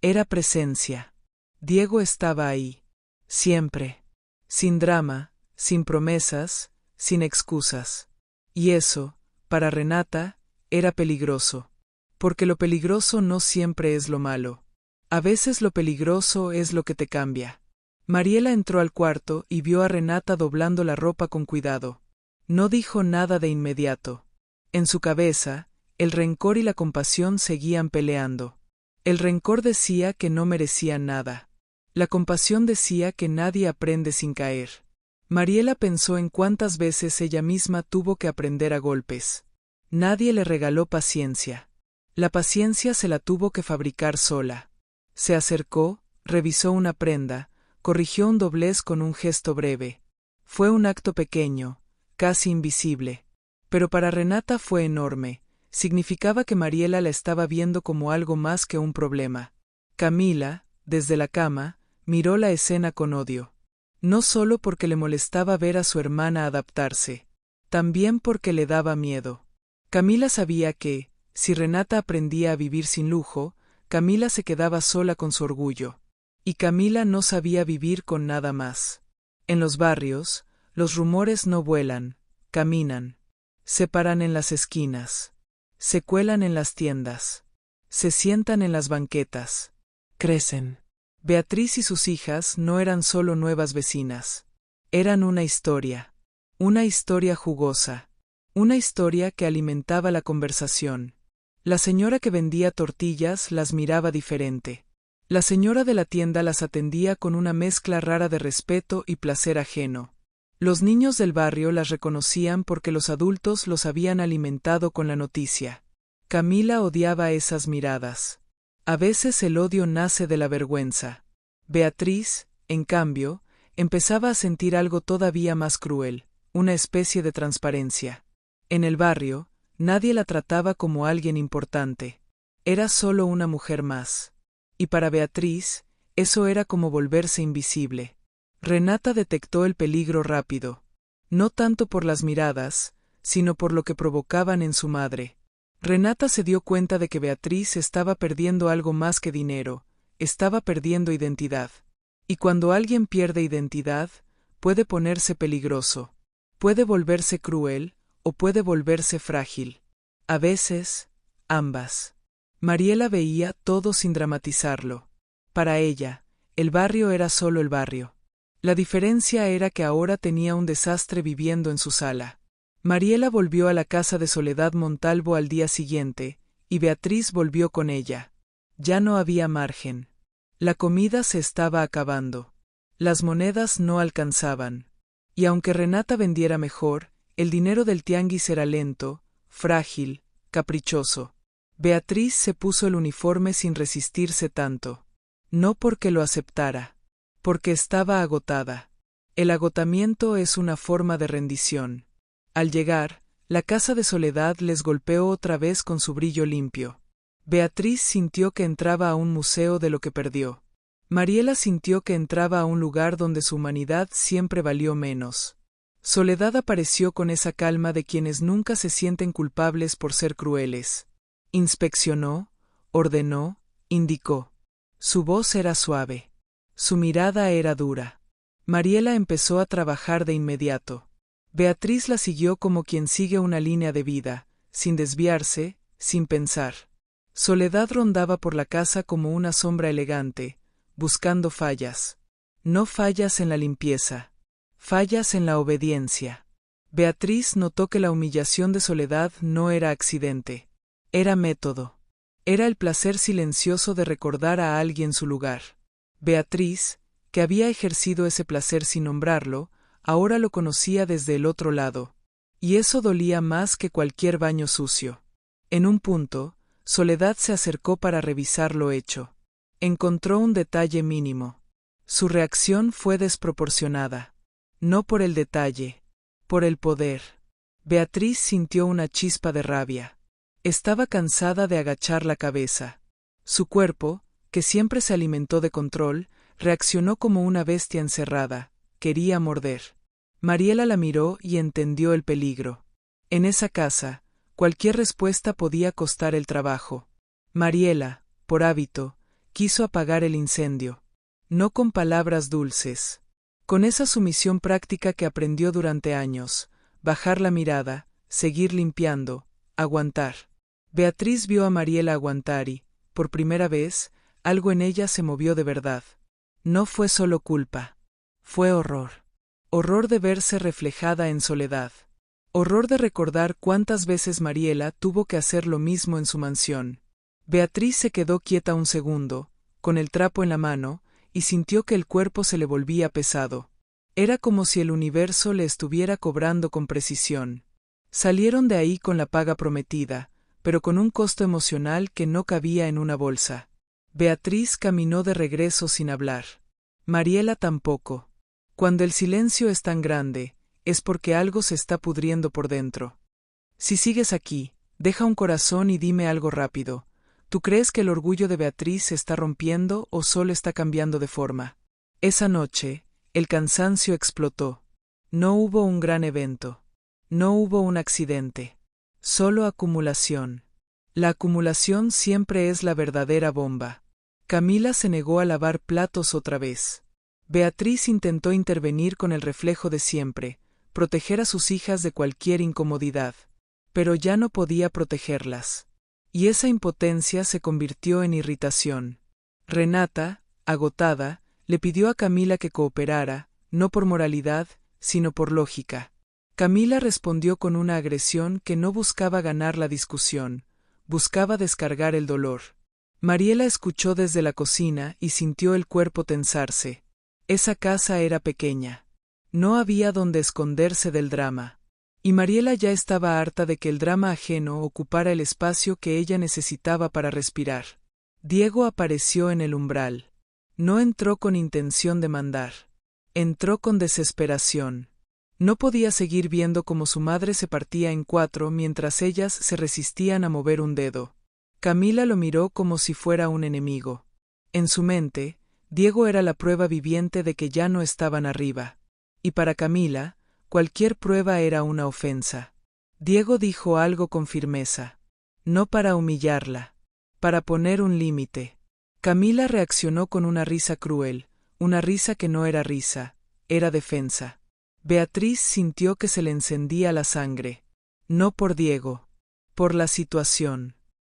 Era presencia. Diego estaba ahí. Siempre. Sin drama, sin promesas, sin excusas. Y eso, para Renata, era peligroso. Porque lo peligroso no siempre es lo malo. A veces lo peligroso es lo que te cambia. Mariela entró al cuarto y vio a Renata doblando la ropa con cuidado. No dijo nada de inmediato. En su cabeza, el rencor y la compasión seguían peleando. El rencor decía que no merecía nada. La compasión decía que nadie aprende sin caer. Mariela pensó en cuántas veces ella misma tuvo que aprender a golpes. Nadie le regaló paciencia. La paciencia se la tuvo que fabricar sola. Se acercó, revisó una prenda, corrigió un doblez con un gesto breve. Fue un acto pequeño, casi invisible. Pero para Renata fue enorme. Significaba que Mariela la estaba viendo como algo más que un problema. Camila, desde la cama, miró la escena con odio. No solo porque le molestaba ver a su hermana adaptarse, también porque le daba miedo. Camila sabía que, si Renata aprendía a vivir sin lujo, Camila se quedaba sola con su orgullo. Y Camila no sabía vivir con nada más. En los barrios, los rumores no vuelan, caminan. Se paran en las esquinas. Se cuelan en las tiendas. Se sientan en las banquetas. Crecen. Beatriz y sus hijas no eran solo nuevas vecinas. Eran una historia jugosa. Una historia que alimentaba la conversación. La señora que vendía tortillas las miraba diferente. La señora de la tienda las atendía con una mezcla rara de respeto y placer ajeno. Los niños del barrio las reconocían porque los adultos los habían alimentado con la noticia. Camila odiaba esas miradas. A veces el odio nace de la vergüenza. Beatriz, en cambio, empezaba a sentir algo todavía más cruel, una especie de transparencia. En el barrio, nadie la trataba como alguien importante. Era solo una mujer más. Y para Beatriz, eso era como volverse invisible. Renata detectó el peligro rápido. No tanto por las miradas, sino por lo que provocaban en su madre. Renata se dio cuenta de que Beatriz estaba perdiendo algo más que dinero, estaba perdiendo identidad. Y cuando alguien pierde identidad, puede ponerse peligroso. Puede volverse cruel, o puede volverse frágil. A veces, ambas. Mariela veía todo sin dramatizarlo. Para ella, El barrio era solo el barrio. La diferencia era que ahora tenía un desastre viviendo en su sala. Mariela volvió a la casa de Soledad Montalvo al día siguiente, y Beatriz volvió con ella. Ya no había margen. La comida se estaba acabando. Las monedas no alcanzaban. Y aunque Renata vendiera mejor, el dinero del tianguis era lento, frágil, caprichoso. Beatriz se puso el uniforme sin resistirse tanto. No porque lo aceptara, porque estaba agotada. El agotamiento es una forma de rendición. Al llegar, la casa de Soledad les golpeó otra vez con su brillo limpio. Beatriz sintió que entraba a un museo de lo que perdió. Mariela sintió que entraba a un lugar donde su humanidad siempre valió menos. Soledad apareció con esa calma de quienes nunca se sienten culpables por ser crueles. Inspeccionó, ordenó, indicó. Su voz era suave. Su mirada era dura. Mariela empezó a trabajar de inmediato. Beatriz la siguió como quien sigue una línea de vida, sin desviarse, sin pensar. Soledad rondaba por la casa como una sombra elegante, buscando fallas. No fallas en la limpieza, fallas en la obediencia. Beatriz notó que la humillación de Soledad no era accidente. Era método. Era el placer silencioso de recordar a alguien su lugar. Beatriz, que había ejercido ese placer sin nombrarlo, ahora lo conocía desde el otro lado. Y eso dolía más que cualquier baño sucio. En un punto, Soledad se acercó para revisar lo hecho. Encontró un detalle mínimo. Su reacción fue desproporcionada. No por el detalle, por el poder. Beatriz sintió una chispa de rabia. Estaba cansada de agachar la cabeza. Su cuerpo, que siempre se alimentó de control, reaccionó como una bestia encerrada. Quería morder. Mariela la miró y entendió el peligro. En esa casa, cualquier respuesta podía costar el trabajo. Mariela, por hábito, quiso apagar el incendio. No con palabras dulces. Con esa sumisión práctica que aprendió durante años. Bajar la mirada, seguir limpiando, aguantar. Beatriz vio a Mariela aguantar y, por primera vez, algo en ella se movió de verdad. No fue solo culpa. Fue horror. Horror de verse reflejada en Soledad. Horror de recordar cuántas veces Mariela tuvo que hacer lo mismo en su mansión. Beatriz se quedó quieta un segundo, con el trapo en la mano, y sintió que el cuerpo se le volvía pesado. Era como si el universo le estuviera cobrando con precisión. Salieron de ahí con la paga prometida, pero con un costo emocional que no cabía en una bolsa. Beatriz caminó de regreso sin hablar. Mariela tampoco. Cuando el silencio es tan grande, es porque algo se está pudriendo por dentro. Si sigues aquí, deja un corazón y dime algo rápido. ¿Tú crees que el orgullo de Beatriz se está rompiendo o solo está cambiando de forma? Esa noche, el cansancio explotó. No hubo un gran evento. No hubo un accidente. Solo acumulación. La acumulación siempre es la verdadera bomba. Camila se negó a lavar platos otra vez. Beatriz intentó intervenir con el reflejo de siempre, proteger a sus hijas de cualquier incomodidad, pero ya no podía protegerlas. Y esa impotencia se convirtió en irritación. Renata, agotada, le pidió a Camila que cooperara, no por moralidad, sino por lógica. Camila respondió con una agresión que no buscaba ganar la discusión, buscaba descargar el dolor. Mariela escuchó desde la cocina y sintió el cuerpo tensarse. Esa casa era pequeña. No había donde esconderse del drama. Y Mariela ya estaba harta de que el drama ajeno ocupara el espacio que ella necesitaba para respirar. Diego apareció en el umbral. No entró con intención de mandar. Entró con desesperación. No podía seguir viendo cómo su madre se partía en cuatro mientras ellas se resistían a mover un dedo. Camila lo miró como si fuera un enemigo. En su mente, Diego era la prueba viviente de que ya no estaban arriba. Y para Camila, cualquier prueba era una ofensa. Diego dijo algo con firmeza. No para humillarla, para poner un límite. Camila reaccionó con una risa cruel, una risa que no era risa, era defensa. Beatriz sintió que se le encendía la sangre. No por Diego, por la situación,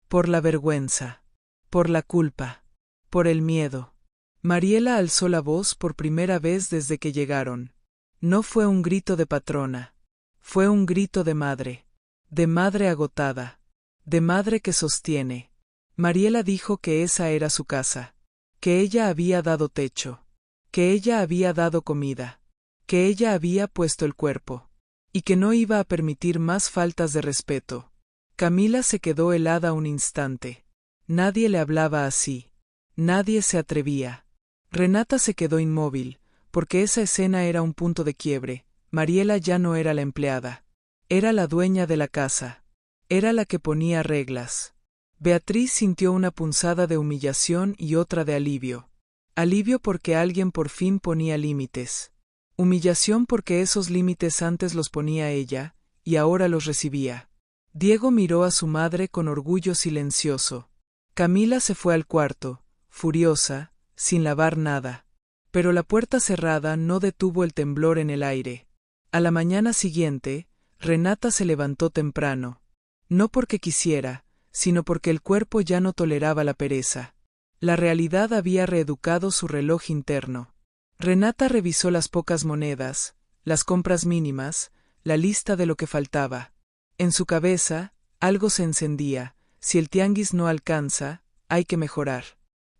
por la vergüenza, por la culpa, por el miedo. Mariela alzó la voz por primera vez desde que llegaron. No fue un grito de patrona. Fue un grito de madre agotada, de madre que sostiene. Mariela dijo que esa era su casa, que ella había dado techo, que ella había dado comida, que ella había puesto el cuerpo, y que no iba a permitir más faltas de respeto. Camila se quedó helada un instante. Nadie le hablaba así. Nadie se atrevía. Renata se quedó inmóvil, porque esa escena era un punto de quiebre. Mariela ya no era la empleada. Era la dueña de la casa. Era la que ponía reglas. Beatriz sintió una punzada de humillación y otra de alivio. Alivio porque alguien por fin ponía límites. Humillación porque esos límites antes los ponía ella, y ahora los recibía. Diego miró a su madre con orgullo silencioso. Camila se fue al cuarto, furiosa, sin lavar nada. Pero la puerta cerrada no detuvo el temblor en el aire. A la mañana siguiente, Renata se levantó temprano. No porque quisiera, sino porque el cuerpo ya no toleraba la pereza. La realidad había reeducado su reloj interno. Renata revisó las pocas monedas, las compras mínimas, la lista de lo que faltaba. En su cabeza, algo se encendía. Si el tianguis no alcanza, hay que mejorar.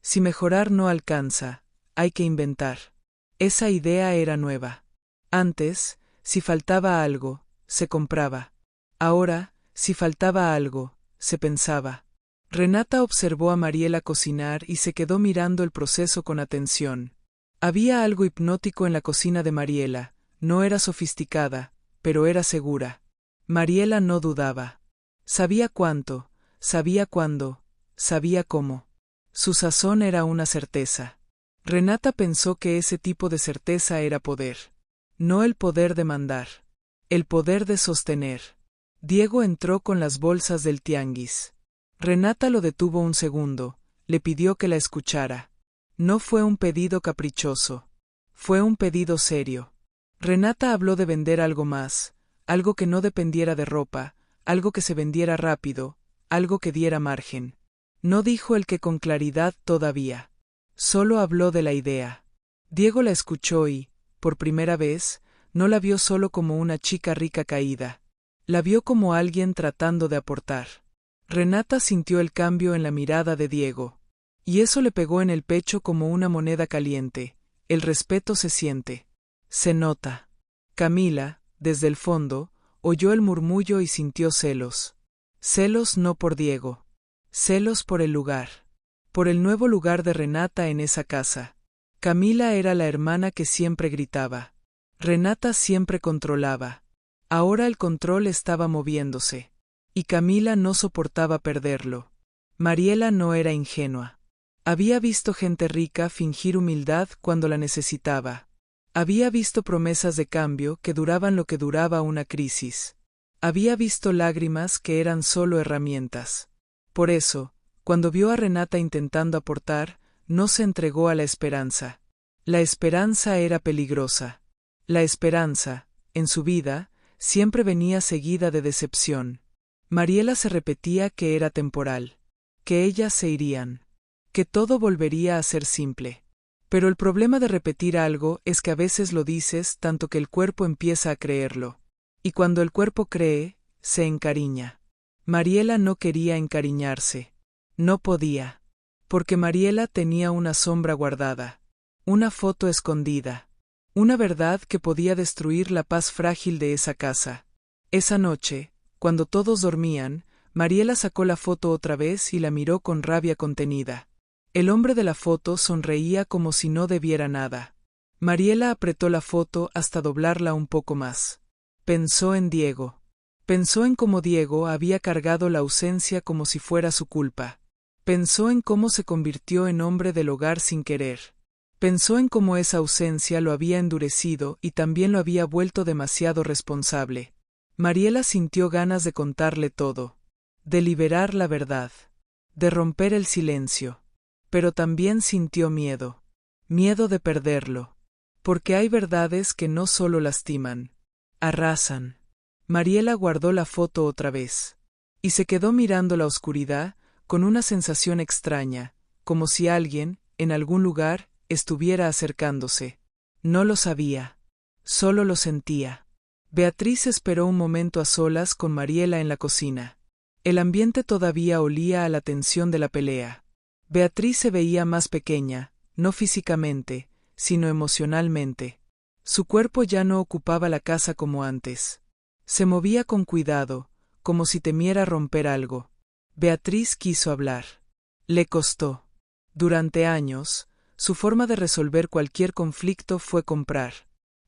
Si mejorar no alcanza, hay que inventar. Esa idea era nueva. Antes, si faltaba algo, se compraba. Ahora, si faltaba algo, se pensaba. Renata observó a Mariela cocinar y se quedó mirando el proceso con atención. Había algo hipnótico en la cocina de Mariela. No era sofisticada, pero era segura. Mariela no dudaba. Sabía cuánto, sabía cuándo, sabía cómo. Su sazón era una certeza. Renata pensó que ese tipo de certeza era poder. No el poder de mandar. El poder de sostener. Diego entró con las bolsas del tianguis. Renata lo detuvo un segundo, le pidió que la escuchara. No fue un pedido caprichoso. Fue un pedido serio. Renata habló de vender algo más, algo que no dependiera de ropa, algo que se vendiera rápido, algo que diera margen. No dijo el que con claridad todavía. Solo habló de la idea. Diego la escuchó y, por primera vez, no la vio solo como una chica rica caída. La vio como alguien tratando de aportar. Renata sintió el cambio en la mirada de Diego. Y eso le pegó en el pecho como una moneda caliente. El respeto se siente. Se nota. Camila, desde el fondo, oyó el murmullo y sintió celos. Celos no por Diego. Celos por el lugar. Por el nuevo lugar de Renata en esa casa. Camila era la hermana que siempre gritaba. Renata siempre controlaba. Ahora el control estaba moviéndose. Y Camila no soportaba perderlo. Mariela no era ingenua. Había visto gente rica fingir humildad cuando la necesitaba. Había visto promesas de cambio que duraban lo que duraba una crisis. Había visto lágrimas que eran solo herramientas. Por eso, cuando vio a Renata intentando aportar, no se entregó a la esperanza. La esperanza era peligrosa. La esperanza, en su vida, siempre venía seguida de decepción. Mariela se repetía que era temporal, que ellas se irían, que todo volvería a ser simple. Pero el problema de repetir algo es que a veces lo dices tanto que el cuerpo empieza a creerlo. Y cuando el cuerpo cree, se encariña. Mariela no quería encariñarse. No podía. Porque Mariela tenía una sombra guardada. Una foto escondida. Una verdad que podía destruir la paz frágil de esa casa. Esa noche, cuando todos dormían, Mariela sacó la foto otra vez y la miró con rabia contenida. El hombre de la foto sonreía como si no debiera nada. Mariela apretó la foto hasta doblarla un poco más. Pensó en Diego. Pensó en cómo Diego había cargado la ausencia como si fuera su culpa. Pensó en cómo se convirtió en hombre del hogar sin querer. Pensó en cómo esa ausencia lo había endurecido y también lo había vuelto demasiado responsable. Mariela sintió ganas de contarle todo, de liberar la verdad, de romper el silencio. Pero también sintió miedo. Miedo de perderlo. Porque hay verdades que no solo lastiman, arrasan. Mariela guardó la foto otra vez. Y se quedó mirando la oscuridad, con una sensación extraña, como si alguien, en algún lugar, estuviera acercándose. No lo sabía. Solo lo sentía. Beatriz esperó un momento a solas con Mariela en la cocina. El ambiente todavía olía a la tensión de la pelea. Beatriz se veía más pequeña, no físicamente, sino emocionalmente. Su cuerpo ya no ocupaba la casa como antes. Se movía con cuidado, como si temiera romper algo. Beatriz quiso hablar. Le costó. Durante años, su forma de resolver cualquier conflicto fue comprar,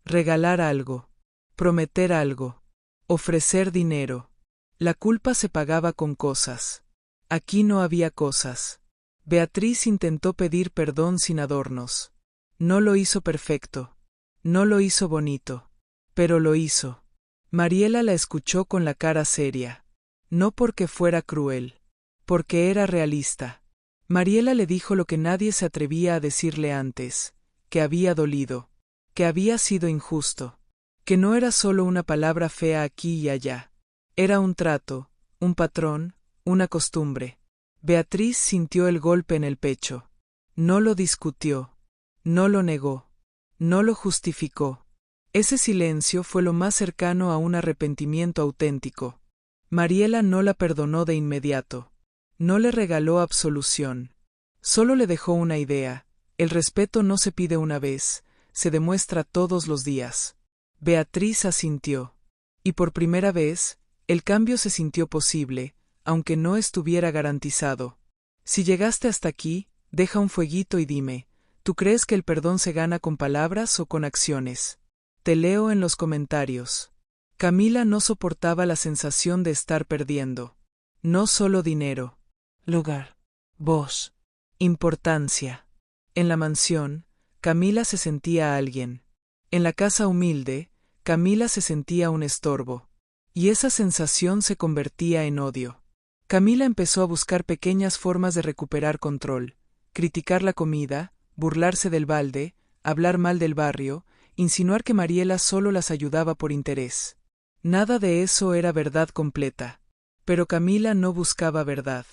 regalar algo, prometer algo, ofrecer dinero. La culpa se pagaba con cosas. Aquí no había cosas. Beatriz intentó pedir perdón sin adornos. No lo hizo perfecto. No lo hizo bonito. Pero lo hizo. Mariela la escuchó con la cara seria. No porque fuera cruel. Porque era realista. Mariela le dijo lo que nadie se atrevía a decirle antes, que había dolido, que había sido injusto, que no era solo una palabra fea aquí y allá. Era un trato, un patrón, una costumbre. Beatriz sintió el golpe en el pecho. No lo discutió. No lo negó. No lo justificó. Ese silencio fue lo más cercano a un arrepentimiento auténtico. Mariela no la perdonó de inmediato. No le regaló absolución. Solo le dejó una idea. El respeto no se pide una vez, se demuestra todos los días. Beatriz asintió. Y por primera vez, el cambio se sintió posible, aunque no estuviera garantizado. Si llegaste hasta aquí, deja un fueguito y dime, ¿tú crees que el perdón se gana con palabras o con acciones? Te leo en los comentarios. Camila no soportaba la sensación de estar perdiendo. No solo dinero. Lugar. Voz. Importancia. En la mansión, Camila se sentía alguien. En la casa humilde, Camila se sentía un estorbo. Y esa sensación se convertía en odio. Camila empezó a buscar pequeñas formas de recuperar control. Criticar la comida, burlarse del balde, hablar mal del barrio, insinuar que Mariela solo las ayudaba por interés. Nada de eso era verdad completa. Pero Camila no buscaba verdad.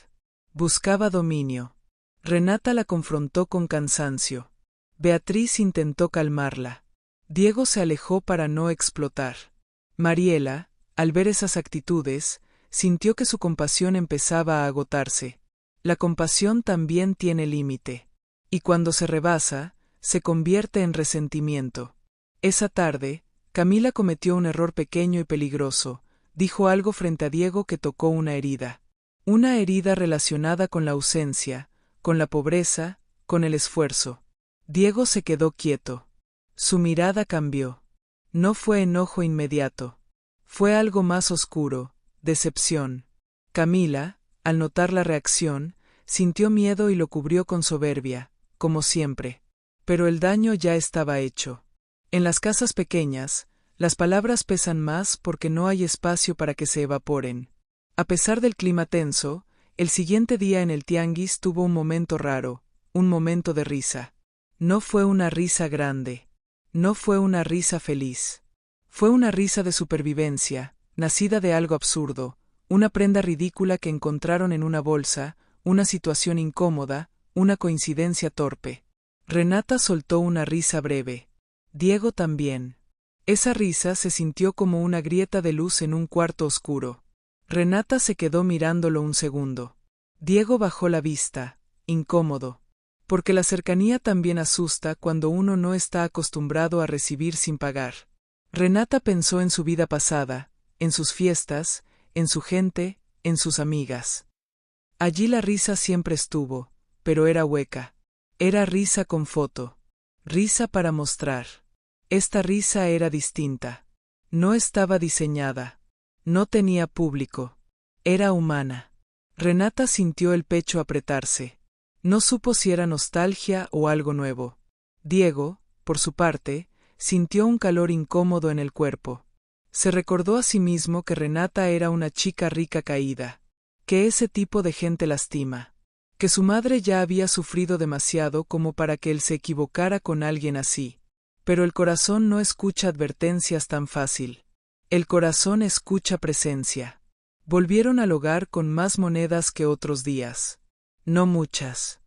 Buscaba dominio. Renata la confrontó con cansancio. Beatriz intentó calmarla. Diego se alejó para no explotar. Mariela, al ver esas actitudes, sintió que su compasión empezaba a agotarse. La compasión también tiene límite. Y cuando se rebasa, se convierte en resentimiento. Esa tarde, Camila cometió un error pequeño y peligroso. Dijo algo frente a Diego que tocó una herida. Una herida relacionada con la ausencia, con la pobreza, con el esfuerzo. Diego se quedó quieto. Su mirada cambió. No fue enojo inmediato. Fue algo más oscuro, decepción. Camila, al notar la reacción, sintió miedo y lo cubrió con soberbia, como siempre. Pero el daño ya estaba hecho. En las casas pequeñas, las palabras pesan más porque no hay espacio para que se evaporen. A pesar del clima tenso, el siguiente día en el tianguis tuvo un momento raro, un momento de risa. No fue una risa grande. No fue una risa feliz. Fue una risa de supervivencia, nacida de algo absurdo, una prenda ridícula que encontraron en una bolsa, una situación incómoda, una coincidencia torpe. Renata soltó una risa breve. Diego también. Esa risa se sintió como una grieta de luz en un cuarto oscuro. Renata se quedó mirándolo un segundo. Diego bajó la vista, incómodo. Porque la cercanía también asusta cuando uno no está acostumbrado a recibir sin pagar. Renata pensó en su vida pasada, en sus fiestas, en su gente, en sus amigas. Allí la risa siempre estuvo, pero era hueca. Era risa con foto. Risa para mostrar. Esta risa era distinta. No estaba diseñada. No tenía público. Era humana. Renata sintió el pecho apretarse. No supo si era nostalgia o algo nuevo. Diego, por su parte, sintió un calor incómodo en el cuerpo. Se recordó a sí mismo que Renata era una chica rica caída. Que ese tipo de gente lastima. Que su madre ya había sufrido demasiado como para que él se equivocara con alguien así. Pero el corazón no escucha advertencias tan fácil. El corazón escucha presencia. Volvieron al hogar con más monedas que otros días. No muchas.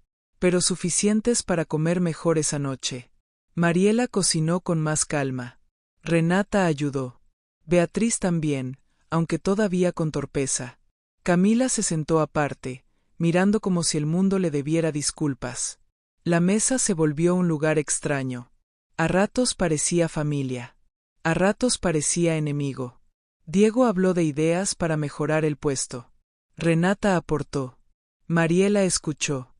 pero suficientes para comer mejor esa noche. Mariela cocinó con más calma. Renata ayudó. Beatriz también, aunque todavía con torpeza. Camila se sentó aparte, mirando como si el mundo le debiera disculpas. La mesa se volvió un lugar extraño. A ratos parecía familia. A ratos parecía enemigo. Diego habló de ideas para mejorar el puesto. Renata aportó. Mariela escuchó.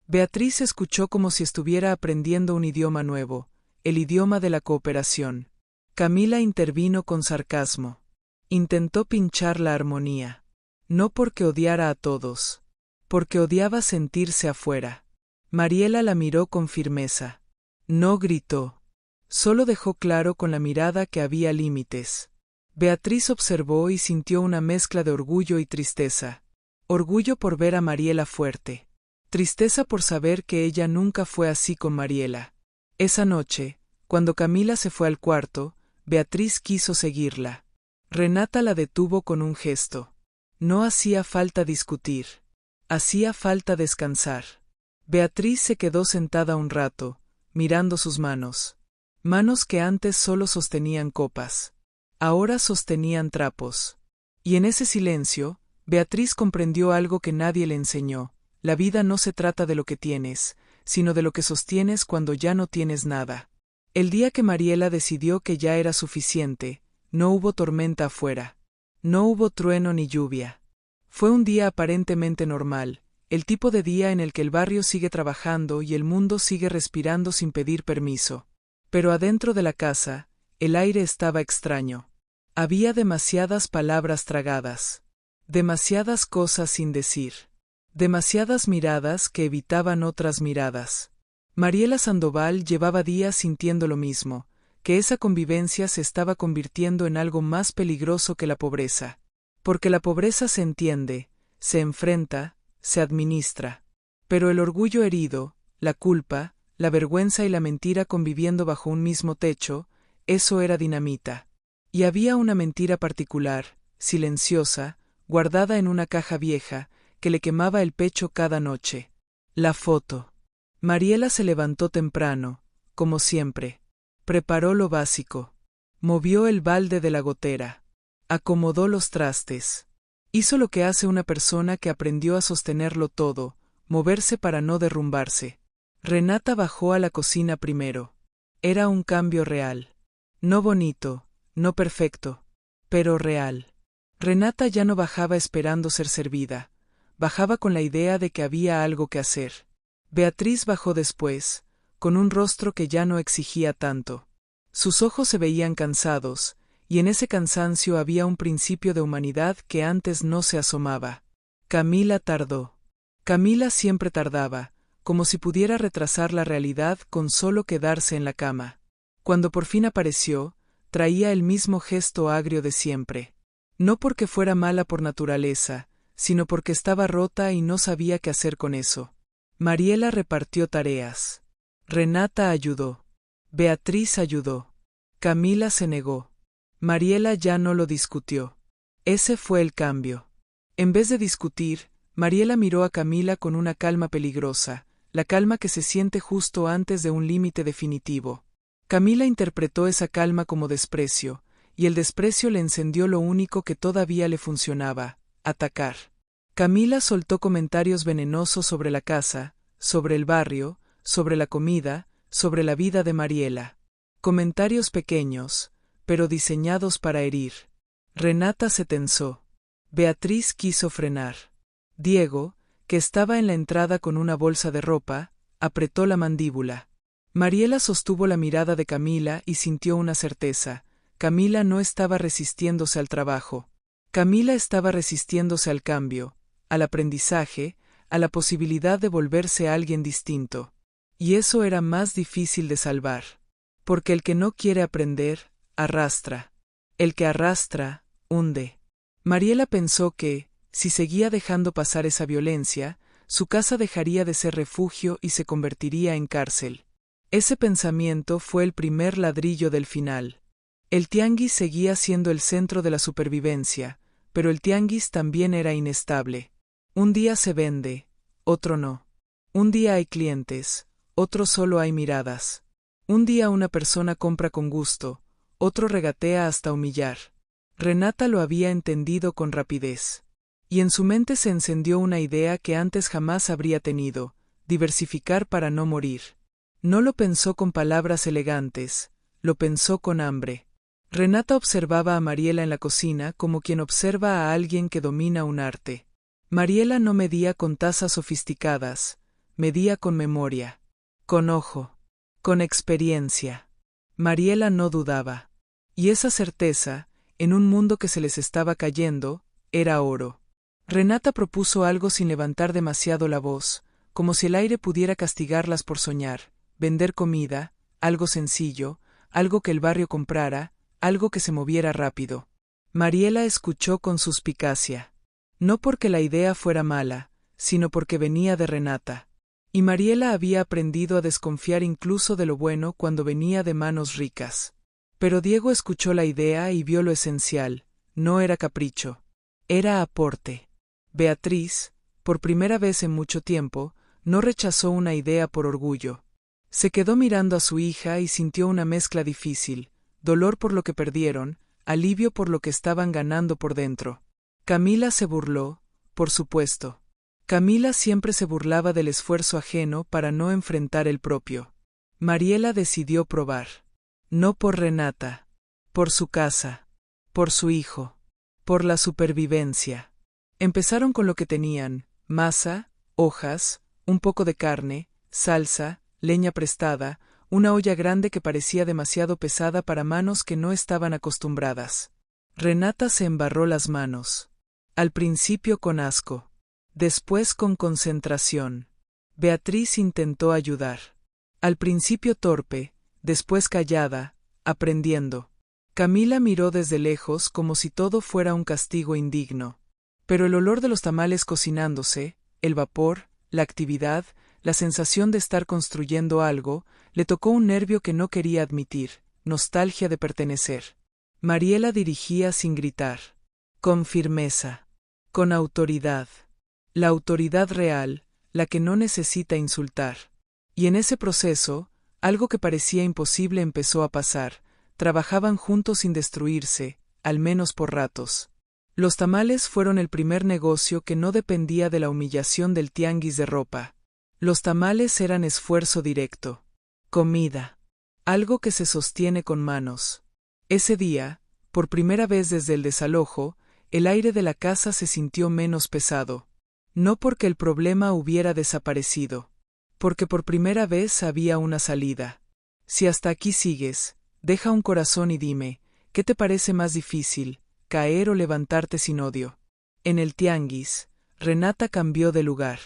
Beatriz escuchó como si estuviera aprendiendo un idioma nuevo, el idioma de la cooperación. Camila intervino con sarcasmo. Intentó pinchar la armonía. No porque odiara a todos, porque odiaba sentirse afuera. Mariela la miró con firmeza. No gritó. Solo dejó claro con la mirada que había límites. Beatriz observó y sintió una mezcla de orgullo y tristeza. Orgullo por ver a Mariela fuerte. Tristeza por saber que ella nunca fue así con Mariela. Esa noche, cuando Camila se fue al cuarto, Beatriz quiso seguirla. Renata la detuvo con un gesto. No hacía falta discutir. Hacía falta descansar. Beatriz se quedó sentada un rato, mirando sus manos. Manos que antes solo sostenían copas. Ahora sostenían trapos. Y en ese silencio, Beatriz comprendió algo que nadie le enseñó. La vida no se trata de lo que tienes, sino de lo que sostienes cuando ya no tienes nada. El día que Mariela decidió que ya era suficiente, no hubo tormenta afuera. No hubo trueno ni lluvia. Fue un día aparentemente normal, el tipo de día en el que el barrio sigue trabajando y el mundo sigue respirando sin pedir permiso. Pero adentro de la casa, el aire estaba extraño. Había demasiadas palabras tragadas. Demasiadas cosas sin decir. Demasiadas miradas que evitaban otras miradas. Mariela Sandoval llevaba días sintiendo lo mismo, que esa convivencia se estaba convirtiendo en algo más peligroso que la pobreza. Porque la pobreza se entiende, se enfrenta, se administra. Pero el orgullo herido, la culpa, la vergüenza y la mentira conviviendo bajo un mismo techo, eso era dinamita. Y había una mentira particular, silenciosa, guardada en una caja vieja, que le quemaba el pecho cada noche. La foto. Mariela se levantó temprano, como siempre. Preparó lo básico. Movió el balde de la gotera. Acomodó los trastes. Hizo lo que hace una persona que aprendió a sostenerlo todo, moverse para no derrumbarse. Renata bajó a la cocina primero. Era un cambio real. No bonito, no perfecto, pero real. Renata ya no bajaba esperando ser servida. Bajaba con la idea de que había algo que hacer. Beatriz bajó después, con un rostro que ya no exigía tanto. Sus ojos se veían cansados, y en ese cansancio había un principio de humanidad que antes no se asomaba. Camila tardó. Camila siempre tardaba, como si pudiera retrasar la realidad con solo quedarse en la cama. Cuando por fin apareció, traía el mismo gesto agrio de siempre. No porque fuera mala por naturaleza, sino porque estaba rota y no sabía qué hacer con eso. Mariela repartió tareas. Renata ayudó. Beatriz ayudó. Camila se negó. Mariela ya no lo discutió. Ese fue el cambio. En vez de discutir, Mariela miró a Camila con una calma peligrosa, la calma que se siente justo antes de un límite definitivo. Camila interpretó esa calma como desprecio, y el desprecio le encendió lo único que todavía le funcionaba: atacar. Camila soltó comentarios venenosos sobre la casa, sobre el barrio, sobre la comida, sobre la vida de Mariela. Comentarios pequeños, pero diseñados para herir. Renata se tensó. Beatriz quiso frenar. Diego, que estaba en la entrada con una bolsa de ropa, apretó la mandíbula. Mariela sostuvo la mirada de Camila y sintió una certeza. Camila no estaba resistiéndose al trabajo. Camila estaba resistiéndose al cambio, al aprendizaje, a la posibilidad de volverse alguien distinto. Y eso era más difícil de salvar. Porque el que no quiere aprender, arrastra. El que arrastra, hunde. Mariela pensó que, si seguía dejando pasar esa violencia, su casa dejaría de ser refugio y se convertiría en cárcel. Ese pensamiento fue el primer ladrillo del final. El tianguis seguía siendo el centro de la supervivencia, pero el tianguis también era inestable. Un día se vende, otro no. Un día hay clientes, otro solo hay miradas. Un día una persona compra con gusto, otro regatea hasta humillar. Renata lo había entendido con rapidez. Y en su mente se encendió una idea que antes jamás habría tenido: diversificar para no morir. No lo pensó con palabras elegantes, lo pensó con hambre. Renata observaba a Mariela en la cocina como quien observa a alguien que domina un arte. Mariela no medía con tazas sofisticadas, medía con memoria, con ojo, con experiencia. Mariela no dudaba. Y esa certeza, en un mundo que se les estaba cayendo, era oro. Renata propuso algo sin levantar demasiado la voz, como si el aire pudiera castigarlas por soñar: vender comida, algo sencillo, algo que el barrio comprara, algo que se moviera rápido. Mariela escuchó con suspicacia. No porque la idea fuera mala, sino porque venía de Renata. Y Mariela había aprendido a desconfiar incluso de lo bueno cuando venía de manos ricas. Pero Diego escuchó la idea y vio lo esencial: no era capricho, era aporte. Beatriz, por primera vez en mucho tiempo, no rechazó una idea por orgullo. Se quedó mirando a su hija y sintió una mezcla difícil: dolor por lo que perdieron, alivio por lo que estaban ganando por dentro. Camila se burló, por supuesto. Camila siempre se burlaba del esfuerzo ajeno para no enfrentar el propio. Mariela decidió probar. No por Renata, por su casa, por su hijo, por la supervivencia. Empezaron con lo que tenían: masa, hojas, un poco de carne, salsa, leña prestada, una olla grande que parecía demasiado pesada para manos que no estaban acostumbradas. Renata se embarró las manos. Al principio con asco, después con concentración. Beatriz intentó ayudar. Al principio torpe, después callada, aprendiendo. Camila miró desde lejos como si todo fuera un castigo indigno. Pero el olor de los tamales cocinándose, el vapor, la actividad, la sensación de estar construyendo algo, le tocó un nervio que no quería admitir: nostalgia de pertenecer. Mariela dirigía sin gritar, con firmeza, con autoridad. La autoridad real, la que no necesita insultar. Y en ese proceso, algo que parecía imposible empezó a pasar: trabajaban juntos sin destruirse, al menos por ratos. Los tamales fueron el primer negocio que no dependía de la humillación del tianguis de ropa. Los tamales eran esfuerzo directo. Comida. Algo que se sostiene con manos. Ese día, por primera vez desde el desalojo, el aire de la casa se sintió menos pesado. No porque el problema hubiera desaparecido. Porque por primera vez había una salida. Si hasta aquí sigues, deja un corazón y dime, ¿qué te parece más difícil, caer o levantarte sin odio? En el tianguis, Renata cambió de lugar.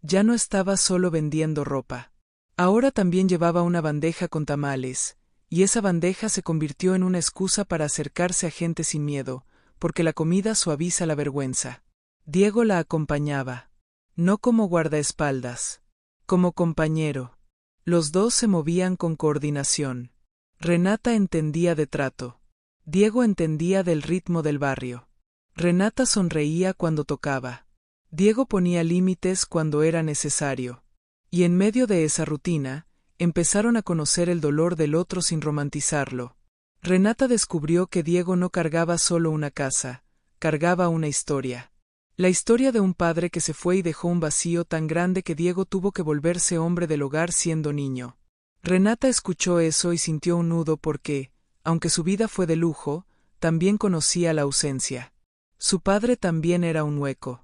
Ya no estaba solo vendiendo ropa. Ahora también llevaba una bandeja con tamales, y esa bandeja se convirtió en una excusa para acercarse a gente sin miedo, porque la comida suaviza la vergüenza. Diego la acompañaba. No como guardaespaldas, como compañero. Los dos se movían con coordinación. Renata entendía de trato. Diego entendía del ritmo del barrio. Renata sonreía cuando tocaba. Diego ponía límites cuando era necesario. Y en medio de esa rutina, empezaron a conocer el dolor del otro sin romantizarlo. Renata descubrió que Diego no cargaba solo una casa, cargaba una historia. La historia de un padre que se fue y dejó un vacío tan grande que Diego tuvo que volverse hombre del hogar siendo niño. Renata escuchó eso y sintió un nudo porque, aunque su vida fue de lujo, también conocía la ausencia. Su padre también era un hueco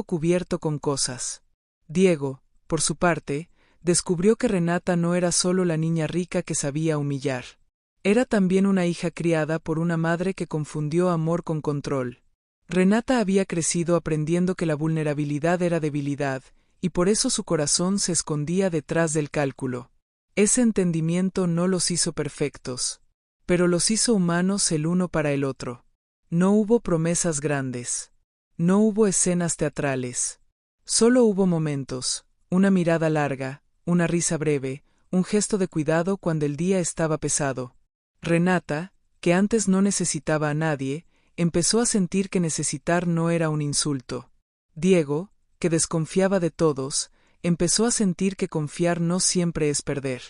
cubierto con cosas. Diego, por su parte, descubrió que Renata no era solo la niña rica que sabía humillar. Era también una hija criada por una madre que confundió amor con control. Renata había crecido aprendiendo que la vulnerabilidad era debilidad, y por eso su corazón se escondía detrás del cálculo. Ese entendimiento no los hizo perfectos, pero los hizo humanos el uno para el otro. No hubo promesas grandes. No hubo escenas teatrales. Solo hubo momentos, una mirada larga, una risa breve, un gesto de cuidado cuando el día estaba pesado. Renata, que antes no necesitaba a nadie, empezó a sentir que necesitar no era un insulto. Diego, que desconfiaba de todos, empezó a sentir que confiar no siempre es perder.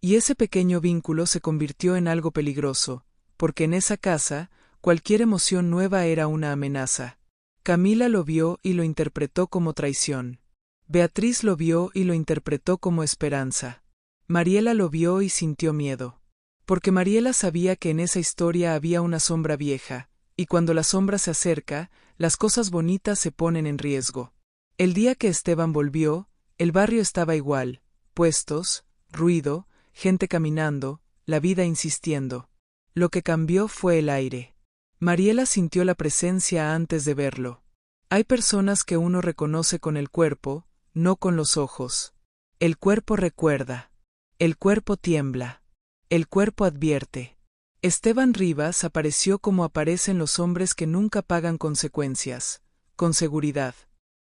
Y ese pequeño vínculo se convirtió en algo peligroso, porque en esa casa, cualquier emoción nueva era una amenaza. Camila lo vio y lo interpretó como traición. Beatriz lo vio y lo interpretó como esperanza. Mariela lo vio y sintió miedo. Porque Mariela sabía que en esa historia había una sombra vieja, y cuando la sombra se acerca, las cosas bonitas se ponen en riesgo. El día que Esteban volvió, el barrio estaba igual, puestos, ruido, gente caminando, la vida insistiendo. Lo que cambió fue el aire. Mariela sintió la presencia antes de verlo. Hay personas que uno reconoce con el cuerpo, no con los ojos. El cuerpo recuerda. El cuerpo tiembla. El cuerpo advierte. Esteban Rivas apareció como aparecen los hombres que nunca pagan consecuencias, con seguridad,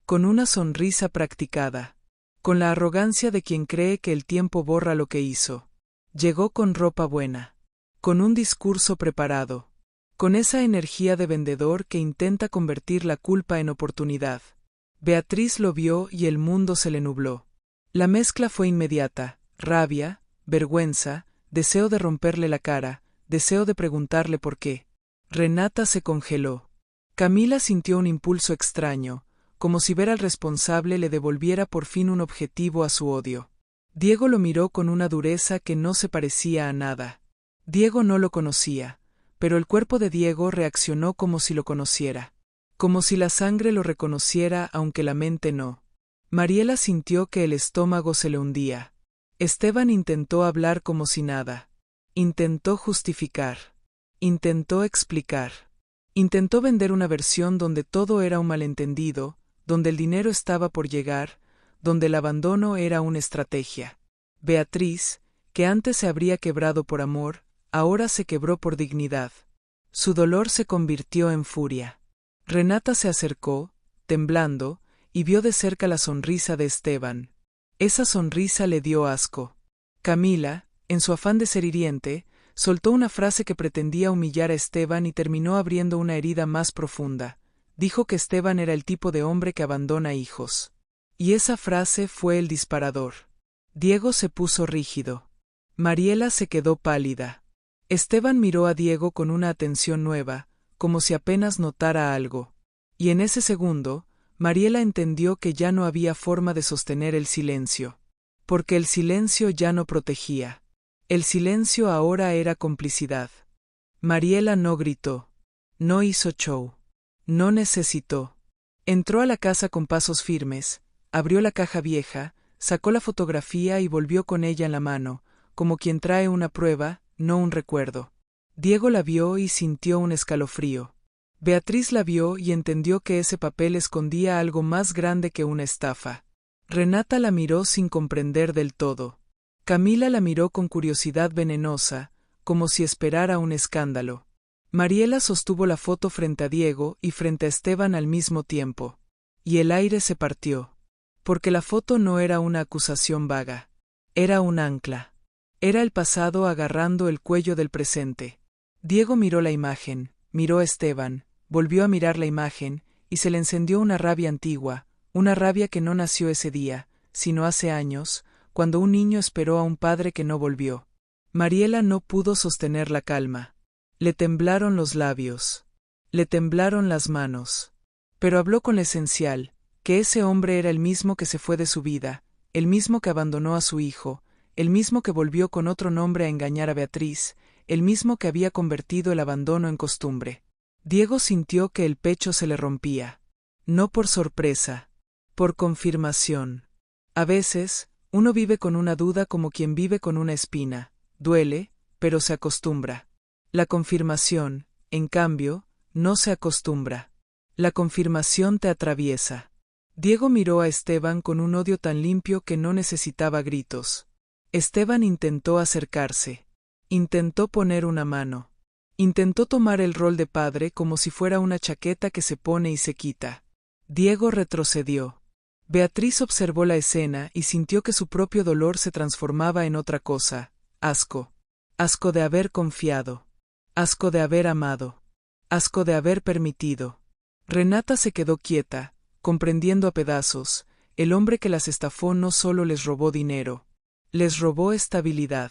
con una sonrisa practicada, con la arrogancia de quien cree que el tiempo borra lo que hizo. Llegó con ropa buena, con un discurso preparado, con esa energía de vendedor que intenta convertir la culpa en oportunidad. Beatriz lo vio y el mundo se le nubló. La mezcla fue inmediata, rabia, vergüenza, deseo de romperle la cara, deseo de preguntarle por qué. Renata se congeló. Camila sintió un impulso extraño, como si ver al responsable le devolviera por fin un objetivo a su odio. Diego lo miró con una dureza que no se parecía a nada. Diego no lo conocía, pero el cuerpo de Diego reaccionó como si lo conociera, como si la sangre lo reconociera aunque la mente no. Mariela sintió que el estómago se le hundía. Esteban intentó hablar como si nada. Intentó justificar. Intentó explicar. Intentó vender una versión donde todo era un malentendido, donde el dinero estaba por llegar, donde el abandono era una estrategia. Beatriz, que antes se habría quebrado por amor, ahora se quebró por dignidad. Su dolor se convirtió en furia. Renata se acercó, temblando, y vio de cerca la sonrisa de Esteban. Esa sonrisa le dio asco. Camila, en su afán de ser hiriente, soltó una frase que pretendía humillar a Esteban y terminó abriendo una herida más profunda. Dijo que Esteban era el tipo de hombre que abandona hijos. Y esa frase fue el disparador. Diego se puso rígido. Mariela se quedó pálida. Esteban miró a Diego con una atención nueva, como si apenas notara algo. Y en ese segundo, Mariela entendió que ya no había forma de sostener el silencio. Porque el silencio ya no protegía. El silencio ahora era complicidad. Mariela no gritó. No hizo show. No necesitó. Entró a la casa con pasos firmes, abrió la caja vieja, sacó la fotografía y volvió con ella en la mano, como quien trae una prueba, no un recuerdo. Diego la vio y sintió un escalofrío. Beatriz la vio y entendió que ese papel escondía algo más grande que una estafa. Renata la miró sin comprender del todo. Camila la miró con curiosidad venenosa, como si esperara un escándalo. Mariela sostuvo la foto frente a Diego y frente a Esteban al mismo tiempo. Y el aire se partió. Porque la foto no era una acusación vaga. Era un ancla. Era el pasado agarrando el cuello del presente. Diego miró la imagen, miró a Esteban, volvió a mirar la imagen, y se le encendió una rabia antigua, una rabia que no nació ese día, sino hace años, cuando un niño esperó a un padre que no volvió. Mariela no pudo sostener la calma. Le temblaron los labios. Le temblaron las manos. Pero habló con lo esencial, que ese hombre era el mismo que se fue de su vida, el mismo que abandonó a su hijo, el mismo que volvió con otro nombre a engañar a Beatriz, el mismo que había convertido el abandono en costumbre. Diego sintió que el pecho se le rompía. No por sorpresa, por confirmación. A veces, uno vive con una duda como quien vive con una espina, duele, pero se acostumbra. La confirmación, en cambio, no se acostumbra. La confirmación te atraviesa. Diego miró a Esteban con un odio tan limpio que no necesitaba gritos. Esteban intentó acercarse. Intentó poner una mano. Intentó tomar el rol de padre como si fuera una chaqueta que se pone y se quita. Diego retrocedió. Beatriz observó la escena y sintió que su propio dolor se transformaba en otra cosa, asco. Asco de haber confiado. Asco de haber amado. Asco de haber permitido. Renata se quedó quieta, comprendiendo a pedazos, El hombre que las estafó no solo les robó dinero, les robó estabilidad,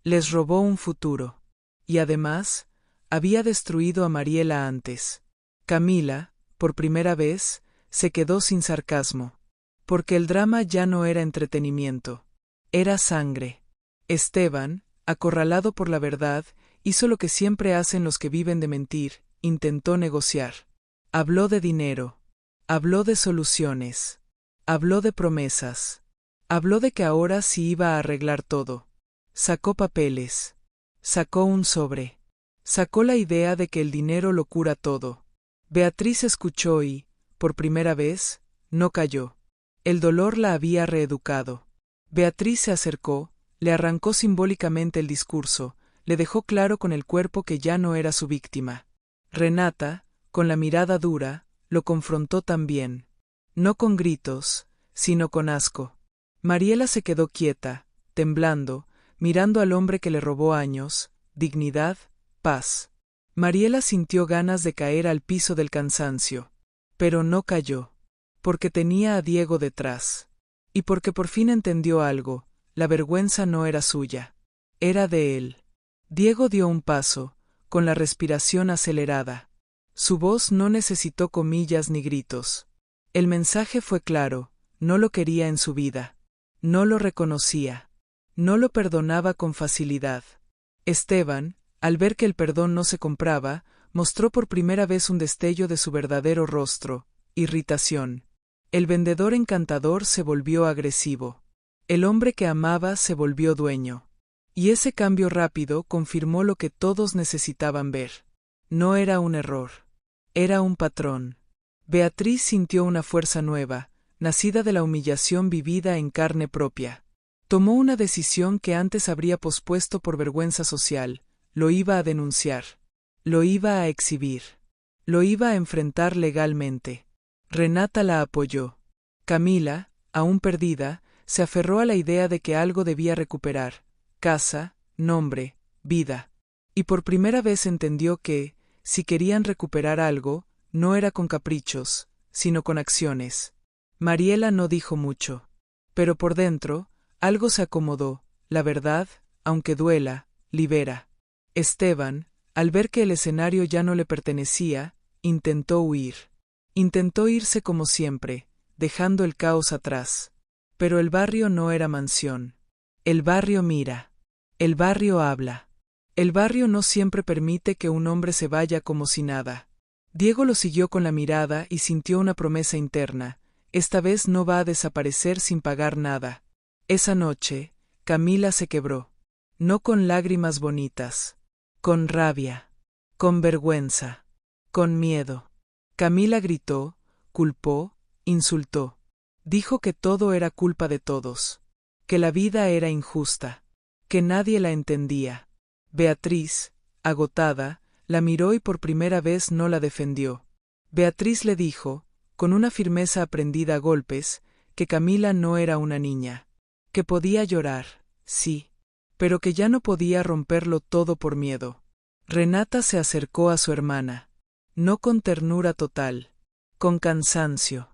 les robó un futuro. Y además, había destruido a Mariela antes. Camila, por primera vez, se quedó sin sarcasmo. Porque el drama ya no era entretenimiento. Era sangre. Esteban, acorralado por la verdad, hizo lo que siempre hacen los que viven de mentir, intentó negociar. Habló de dinero. Habló de soluciones. Habló de promesas. Habló de que ahora sí iba a arreglar todo. Sacó papeles. Sacó un sobre. Sacó la idea de que el dinero lo cura todo. Beatriz escuchó y, por primera vez, no cayó. El dolor la había reeducado. Beatriz se acercó, le arrancó simbólicamente el discurso, le dejó claro con el cuerpo que ya no era su víctima. Renata, con la mirada dura, lo confrontó también. No con gritos, sino con asco. Mariela se quedó quieta, temblando, mirando al hombre que le robó años, dignidad, paz. Mariela sintió ganas de caer al piso del cansancio. Pero no cayó. Porque tenía a Diego detrás. Y porque por fin entendió algo, la vergüenza no era suya. Era de él. Diego dio un paso, con la respiración acelerada. Su voz no necesitó comillas ni gritos. El mensaje fue claro, no lo quería en su vida. No lo reconocía. No lo perdonaba con facilidad. Esteban, al ver que el perdón no se compraba, mostró por primera vez un destello de su verdadero rostro, irritación. El vendedor encantador se volvió agresivo. El hombre que amaba se volvió dueño. Y ese cambio rápido confirmó lo que todos necesitaban ver. No era un error. Era un patrón. Beatriz sintió una fuerza nueva, nacida de la humillación vivida en carne propia. Tomó una decisión que antes habría pospuesto por vergüenza social. Lo iba a denunciar. Lo iba a exhibir. Lo iba a enfrentar legalmente. Renata la apoyó. Camila, aún perdida, se aferró a la idea de que algo debía recuperar: casa, nombre, vida. Y por primera vez entendió que, si querían recuperar algo, no era con caprichos, sino con acciones. Mariela no dijo mucho. Pero por dentro, algo se acomodó. La verdad, aunque duela, libera. Esteban, al ver que el escenario ya no le pertenecía, intentó huir. Intentó irse como siempre, dejando el caos atrás. Pero el barrio no era mansión. El barrio mira. El barrio habla. El barrio no siempre permite que un hombre se vaya como si nada. Diego lo siguió con la mirada y sintió una promesa interna: esta vez no va a desaparecer sin pagar nada. Esa noche, Camila se quebró. No con lágrimas bonitas. Con rabia. Con vergüenza. Con miedo. Camila gritó, culpó, insultó. Dijo que todo era culpa de todos. Que la vida era injusta. Que nadie la entendía. Beatriz, agotada, la miró y por primera vez no la defendió. Beatriz le dijo, con una firmeza aprendida a golpes, que Camila no era una niña. Que podía llorar, sí, pero que ya no podía romperlo todo por miedo. Renata se acercó a su hermana. No con ternura total, con cansancio.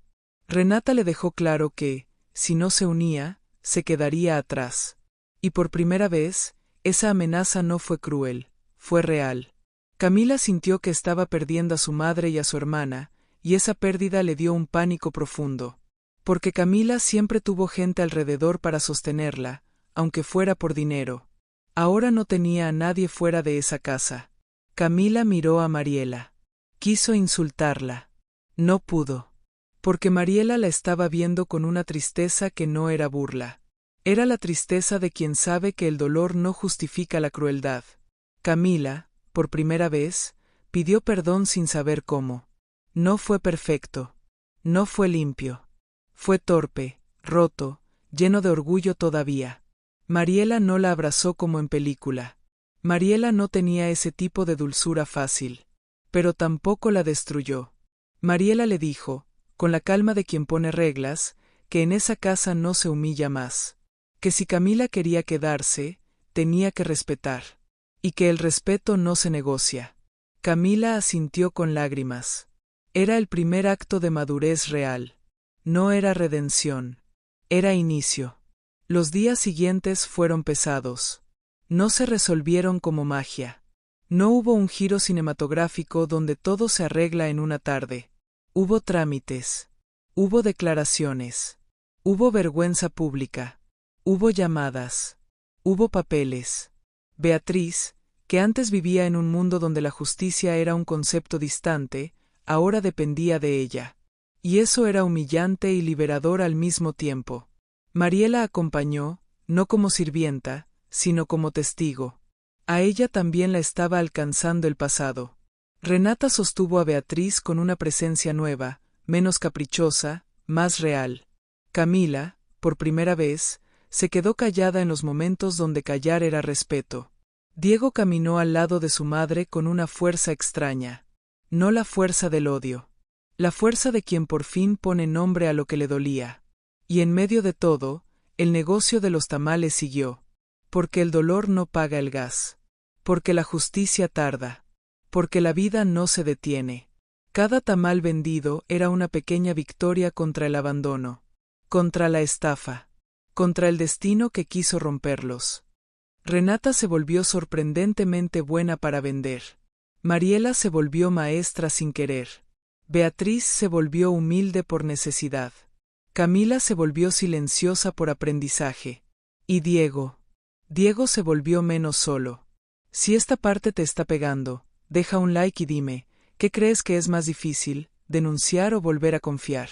Renata le dejó claro que, si no se unía, se quedaría atrás. Y por primera vez, esa amenaza no fue cruel, fue real. Camila sintió que estaba perdiendo a su madre y a su hermana, y esa pérdida le dio un pánico profundo. Porque Camila siempre tuvo gente alrededor para sostenerla, aunque fuera por dinero. Ahora no tenía a nadie fuera de esa casa. Camila miró a Mariela. Quiso insultarla. No pudo. Porque Mariela la estaba viendo con una tristeza que no era burla. Era la tristeza de quien sabe que el dolor no justifica la crueldad. Camila, por primera vez, pidió perdón sin saber cómo. No fue perfecto. No fue limpio. Fue torpe, roto, lleno de orgullo todavía. Mariela no la abrazó como en película. Mariela no tenía ese tipo de dulzura fácil. Pero tampoco la destruyó. Mariela le dijo, con la calma de quien pone reglas, que en esa casa no se humilla más. Que si Camila quería quedarse, tenía que respetar. Y que el respeto no se negocia. Camila asintió con lágrimas. Era el primer acto de madurez real. No era redención. Era inicio. Los días siguientes fueron pesados. No se resolvieron como magia. No hubo un giro cinematográfico donde todo se arregla en una tarde. Hubo trámites. Hubo declaraciones. Hubo vergüenza pública. Hubo llamadas. Hubo papeles. Beatriz, que antes vivía en un mundo donde la justicia era un concepto distante, ahora dependía de ella. Y eso era humillante y liberador al mismo tiempo. Mariela acompañó, no como sirvienta, sino como testigo. A ella también la estaba alcanzando el pasado. Renata sostuvo a Beatriz con una presencia nueva, menos caprichosa, más real. Camila, por primera vez, se quedó callada en los momentos donde callar era respeto. Diego caminó al lado de su madre con una fuerza extraña. No la fuerza del odio. La fuerza de quien por fin pone nombre a lo que le dolía. Y en medio de todo, el negocio de los tamales siguió. Porque el dolor no paga el gas. Porque la justicia tarda. Porque la vida no se detiene. Cada tamal vendido era una pequeña victoria contra el abandono. Contra la estafa. Contra el destino que quiso romperlos. Renata se volvió sorprendentemente buena para vender. Mariela se volvió maestra sin querer. Beatriz se volvió humilde por necesidad. Camila se volvió silenciosa por aprendizaje. Y Diego se volvió menos solo. Si esta parte te está pegando, deja un like y dime, ¿qué crees que es más difícil, denunciar o volver a confiar?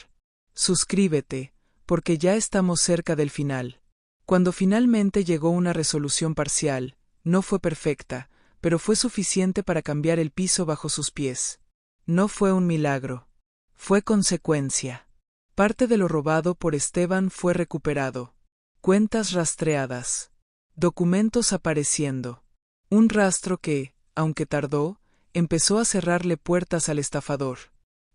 Suscríbete, porque ya estamos cerca del final. Cuando finalmente llegó una resolución parcial, no fue perfecta, pero fue suficiente para cambiar el piso bajo sus pies. No fue un milagro. Fue consecuencia. Parte de lo robado por Esteban fue recuperado. Cuentas rastreadas. Documentos apareciendo. Un rastro que, aunque tardó, empezó a cerrarle puertas al estafador.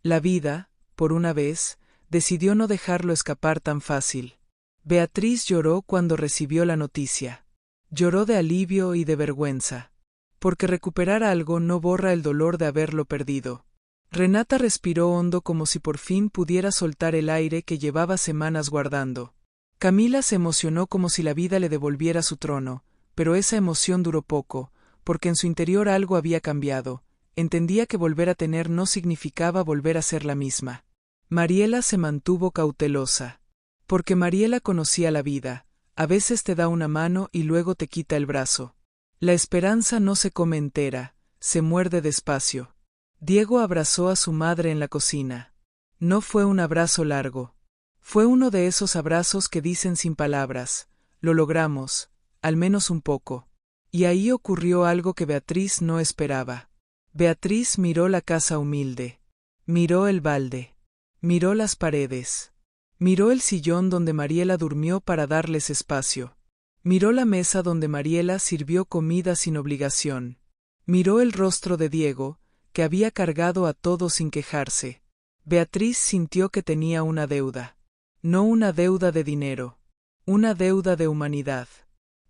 La vida, por una vez, decidió no dejarlo escapar tan fácil. Beatriz lloró cuando recibió la noticia. Lloró de alivio y de vergüenza. Porque recuperar algo no borra el dolor de haberlo perdido. Renata respiró hondo como si por fin pudiera soltar el aire que llevaba semanas guardando. Camila se emocionó como si la vida le devolviera su trono, pero esa emoción duró poco, porque en su interior algo había cambiado. Entendía que volver a tener no significaba volver a ser la misma. Mariela se mantuvo cautelosa. Porque Mariela conocía la vida, a veces te da una mano y luego te quita el brazo. La esperanza no se come entera, se muerde despacio. Diego abrazó a su madre en la cocina. No fue un abrazo largo. Fue uno de esos abrazos que dicen sin palabras, lo logramos, al menos un poco. Y ahí ocurrió algo que Beatriz no esperaba. Beatriz miró la casa humilde. Miró el balde. Miró las paredes. Miró el sillón donde Mariela durmió para darles espacio. Miró la mesa donde Mariela sirvió comida sin obligación. Miró el rostro de Diego, que había cargado a todo sin quejarse. Beatriz sintió que tenía una deuda. No una deuda de dinero. Una deuda de humanidad.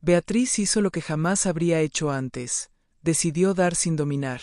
Beatriz hizo lo que jamás habría hecho antes. Decidió dar sin dominar.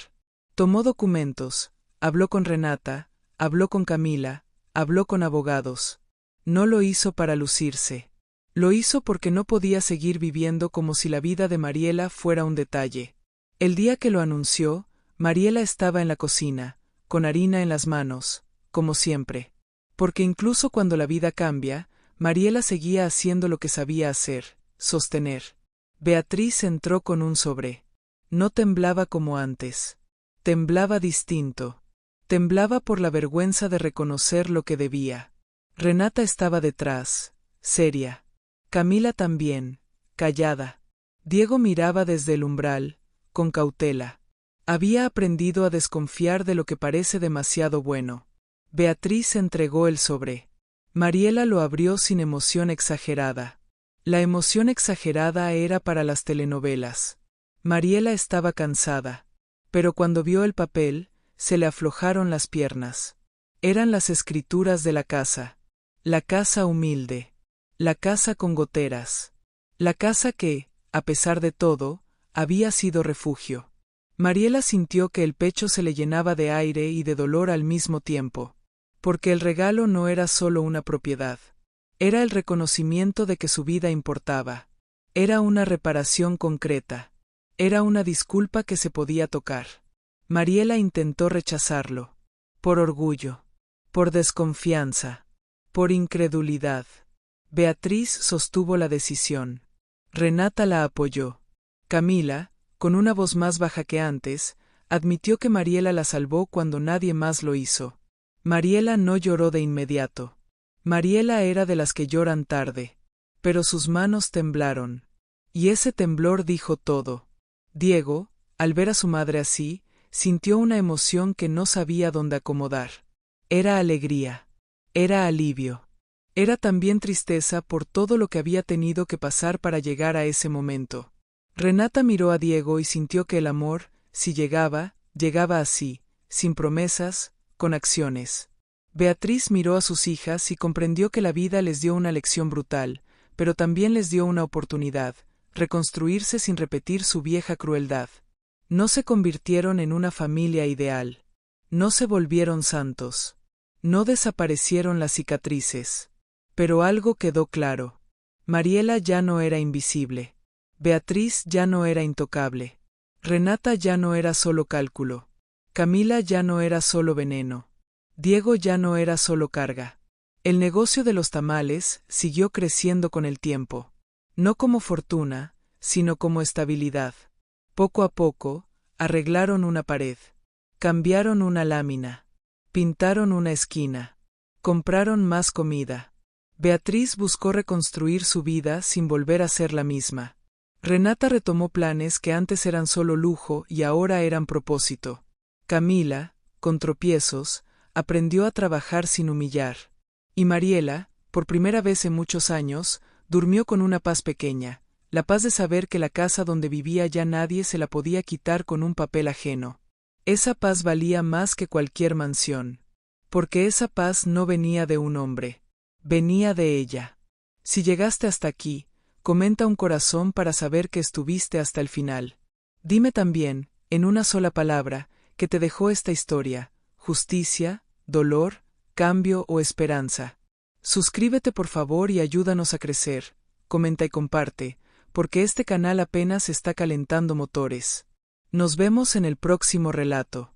Tomó documentos, habló con Renata, habló con Camila, habló con abogados. No lo hizo para lucirse. Lo hizo porque no podía seguir viviendo como si la vida de Mariela fuera un detalle. El día que lo anunció, Mariela estaba en la cocina, con harina en las manos, como siempre. Porque incluso cuando la vida cambia, Mariela seguía haciendo lo que sabía hacer, sostener. Beatriz entró con un sobre. No temblaba como antes. Temblaba distinto. Temblaba por la vergüenza de reconocer lo que debía. Renata estaba detrás, seria. Camila también, callada. Diego miraba desde el umbral, con cautela. Había aprendido a desconfiar de lo que parece demasiado bueno. Beatriz entregó el sobre. Mariela lo abrió sin emoción exagerada. La emoción exagerada era para las telenovelas. Mariela estaba cansada. Pero cuando vio el papel, se le aflojaron las piernas. Eran las escrituras de la casa. La casa humilde. La casa con goteras. La casa que, a pesar de todo, había sido refugio. Mariela sintió que el pecho se le llenaba de aire y de dolor al mismo tiempo. Porque el regalo no era solo una propiedad. Era el reconocimiento de que su vida importaba. Era una reparación concreta. Era una disculpa que se podía tocar. Mariela intentó rechazarlo. Por orgullo. Por desconfianza. Por incredulidad. Beatriz sostuvo la decisión. Renata la apoyó. Camila, con una voz más baja que antes, admitió que Mariela la salvó cuando nadie más lo hizo. Mariela no lloró de inmediato. Mariela era de las que lloran tarde. Pero sus manos temblaron. Y ese temblor dijo todo. Diego, al ver a su madre así, sintió una emoción que no sabía dónde acomodar. Era alegría. Era alivio. Era también tristeza por todo lo que había tenido que pasar para llegar a ese momento. Renata miró a Diego y sintió que el amor, si llegaba, llegaba así, sin promesas, con acciones. Beatriz miró a sus hijas y comprendió que la vida les dio una lección brutal, pero también les dio una oportunidad, reconstruirse sin repetir su vieja crueldad. No se convirtieron en una familia ideal. No se volvieron santos. No desaparecieron las cicatrices. Pero algo quedó claro. Mariela ya no era invisible. Beatriz ya no era intocable. Renata ya no era solo cálculo. Camila ya no era solo veneno. Diego ya no era solo carga. El negocio de los tamales siguió creciendo con el tiempo. No como fortuna, sino como estabilidad. Poco a poco, arreglaron una pared. Cambiaron una lámina. Pintaron una esquina. Compraron más comida. Beatriz buscó reconstruir su vida sin volver a ser la misma. Renata retomó planes que antes eran solo lujo y ahora eran propósito. Camila, con tropiezos, aprendió a trabajar sin humillar. Y Mariela, por primera vez en muchos años, durmió con una paz pequeña, la paz de saber que la casa donde vivía ya nadie se la podía quitar con un papel ajeno. Esa paz valía más que cualquier mansión. Porque esa paz no venía de un hombre. Venía de ella. Si llegaste hasta aquí, comenta un corazón para saber que estuviste hasta el final. Dime también, en una sola palabra, que te dejó esta historia: justicia, dolor, cambio o esperanza. Suscríbete por favor y ayúdanos a crecer. Comenta y comparte, porque este canal apenas está calentando motores. Nos vemos en el próximo relato.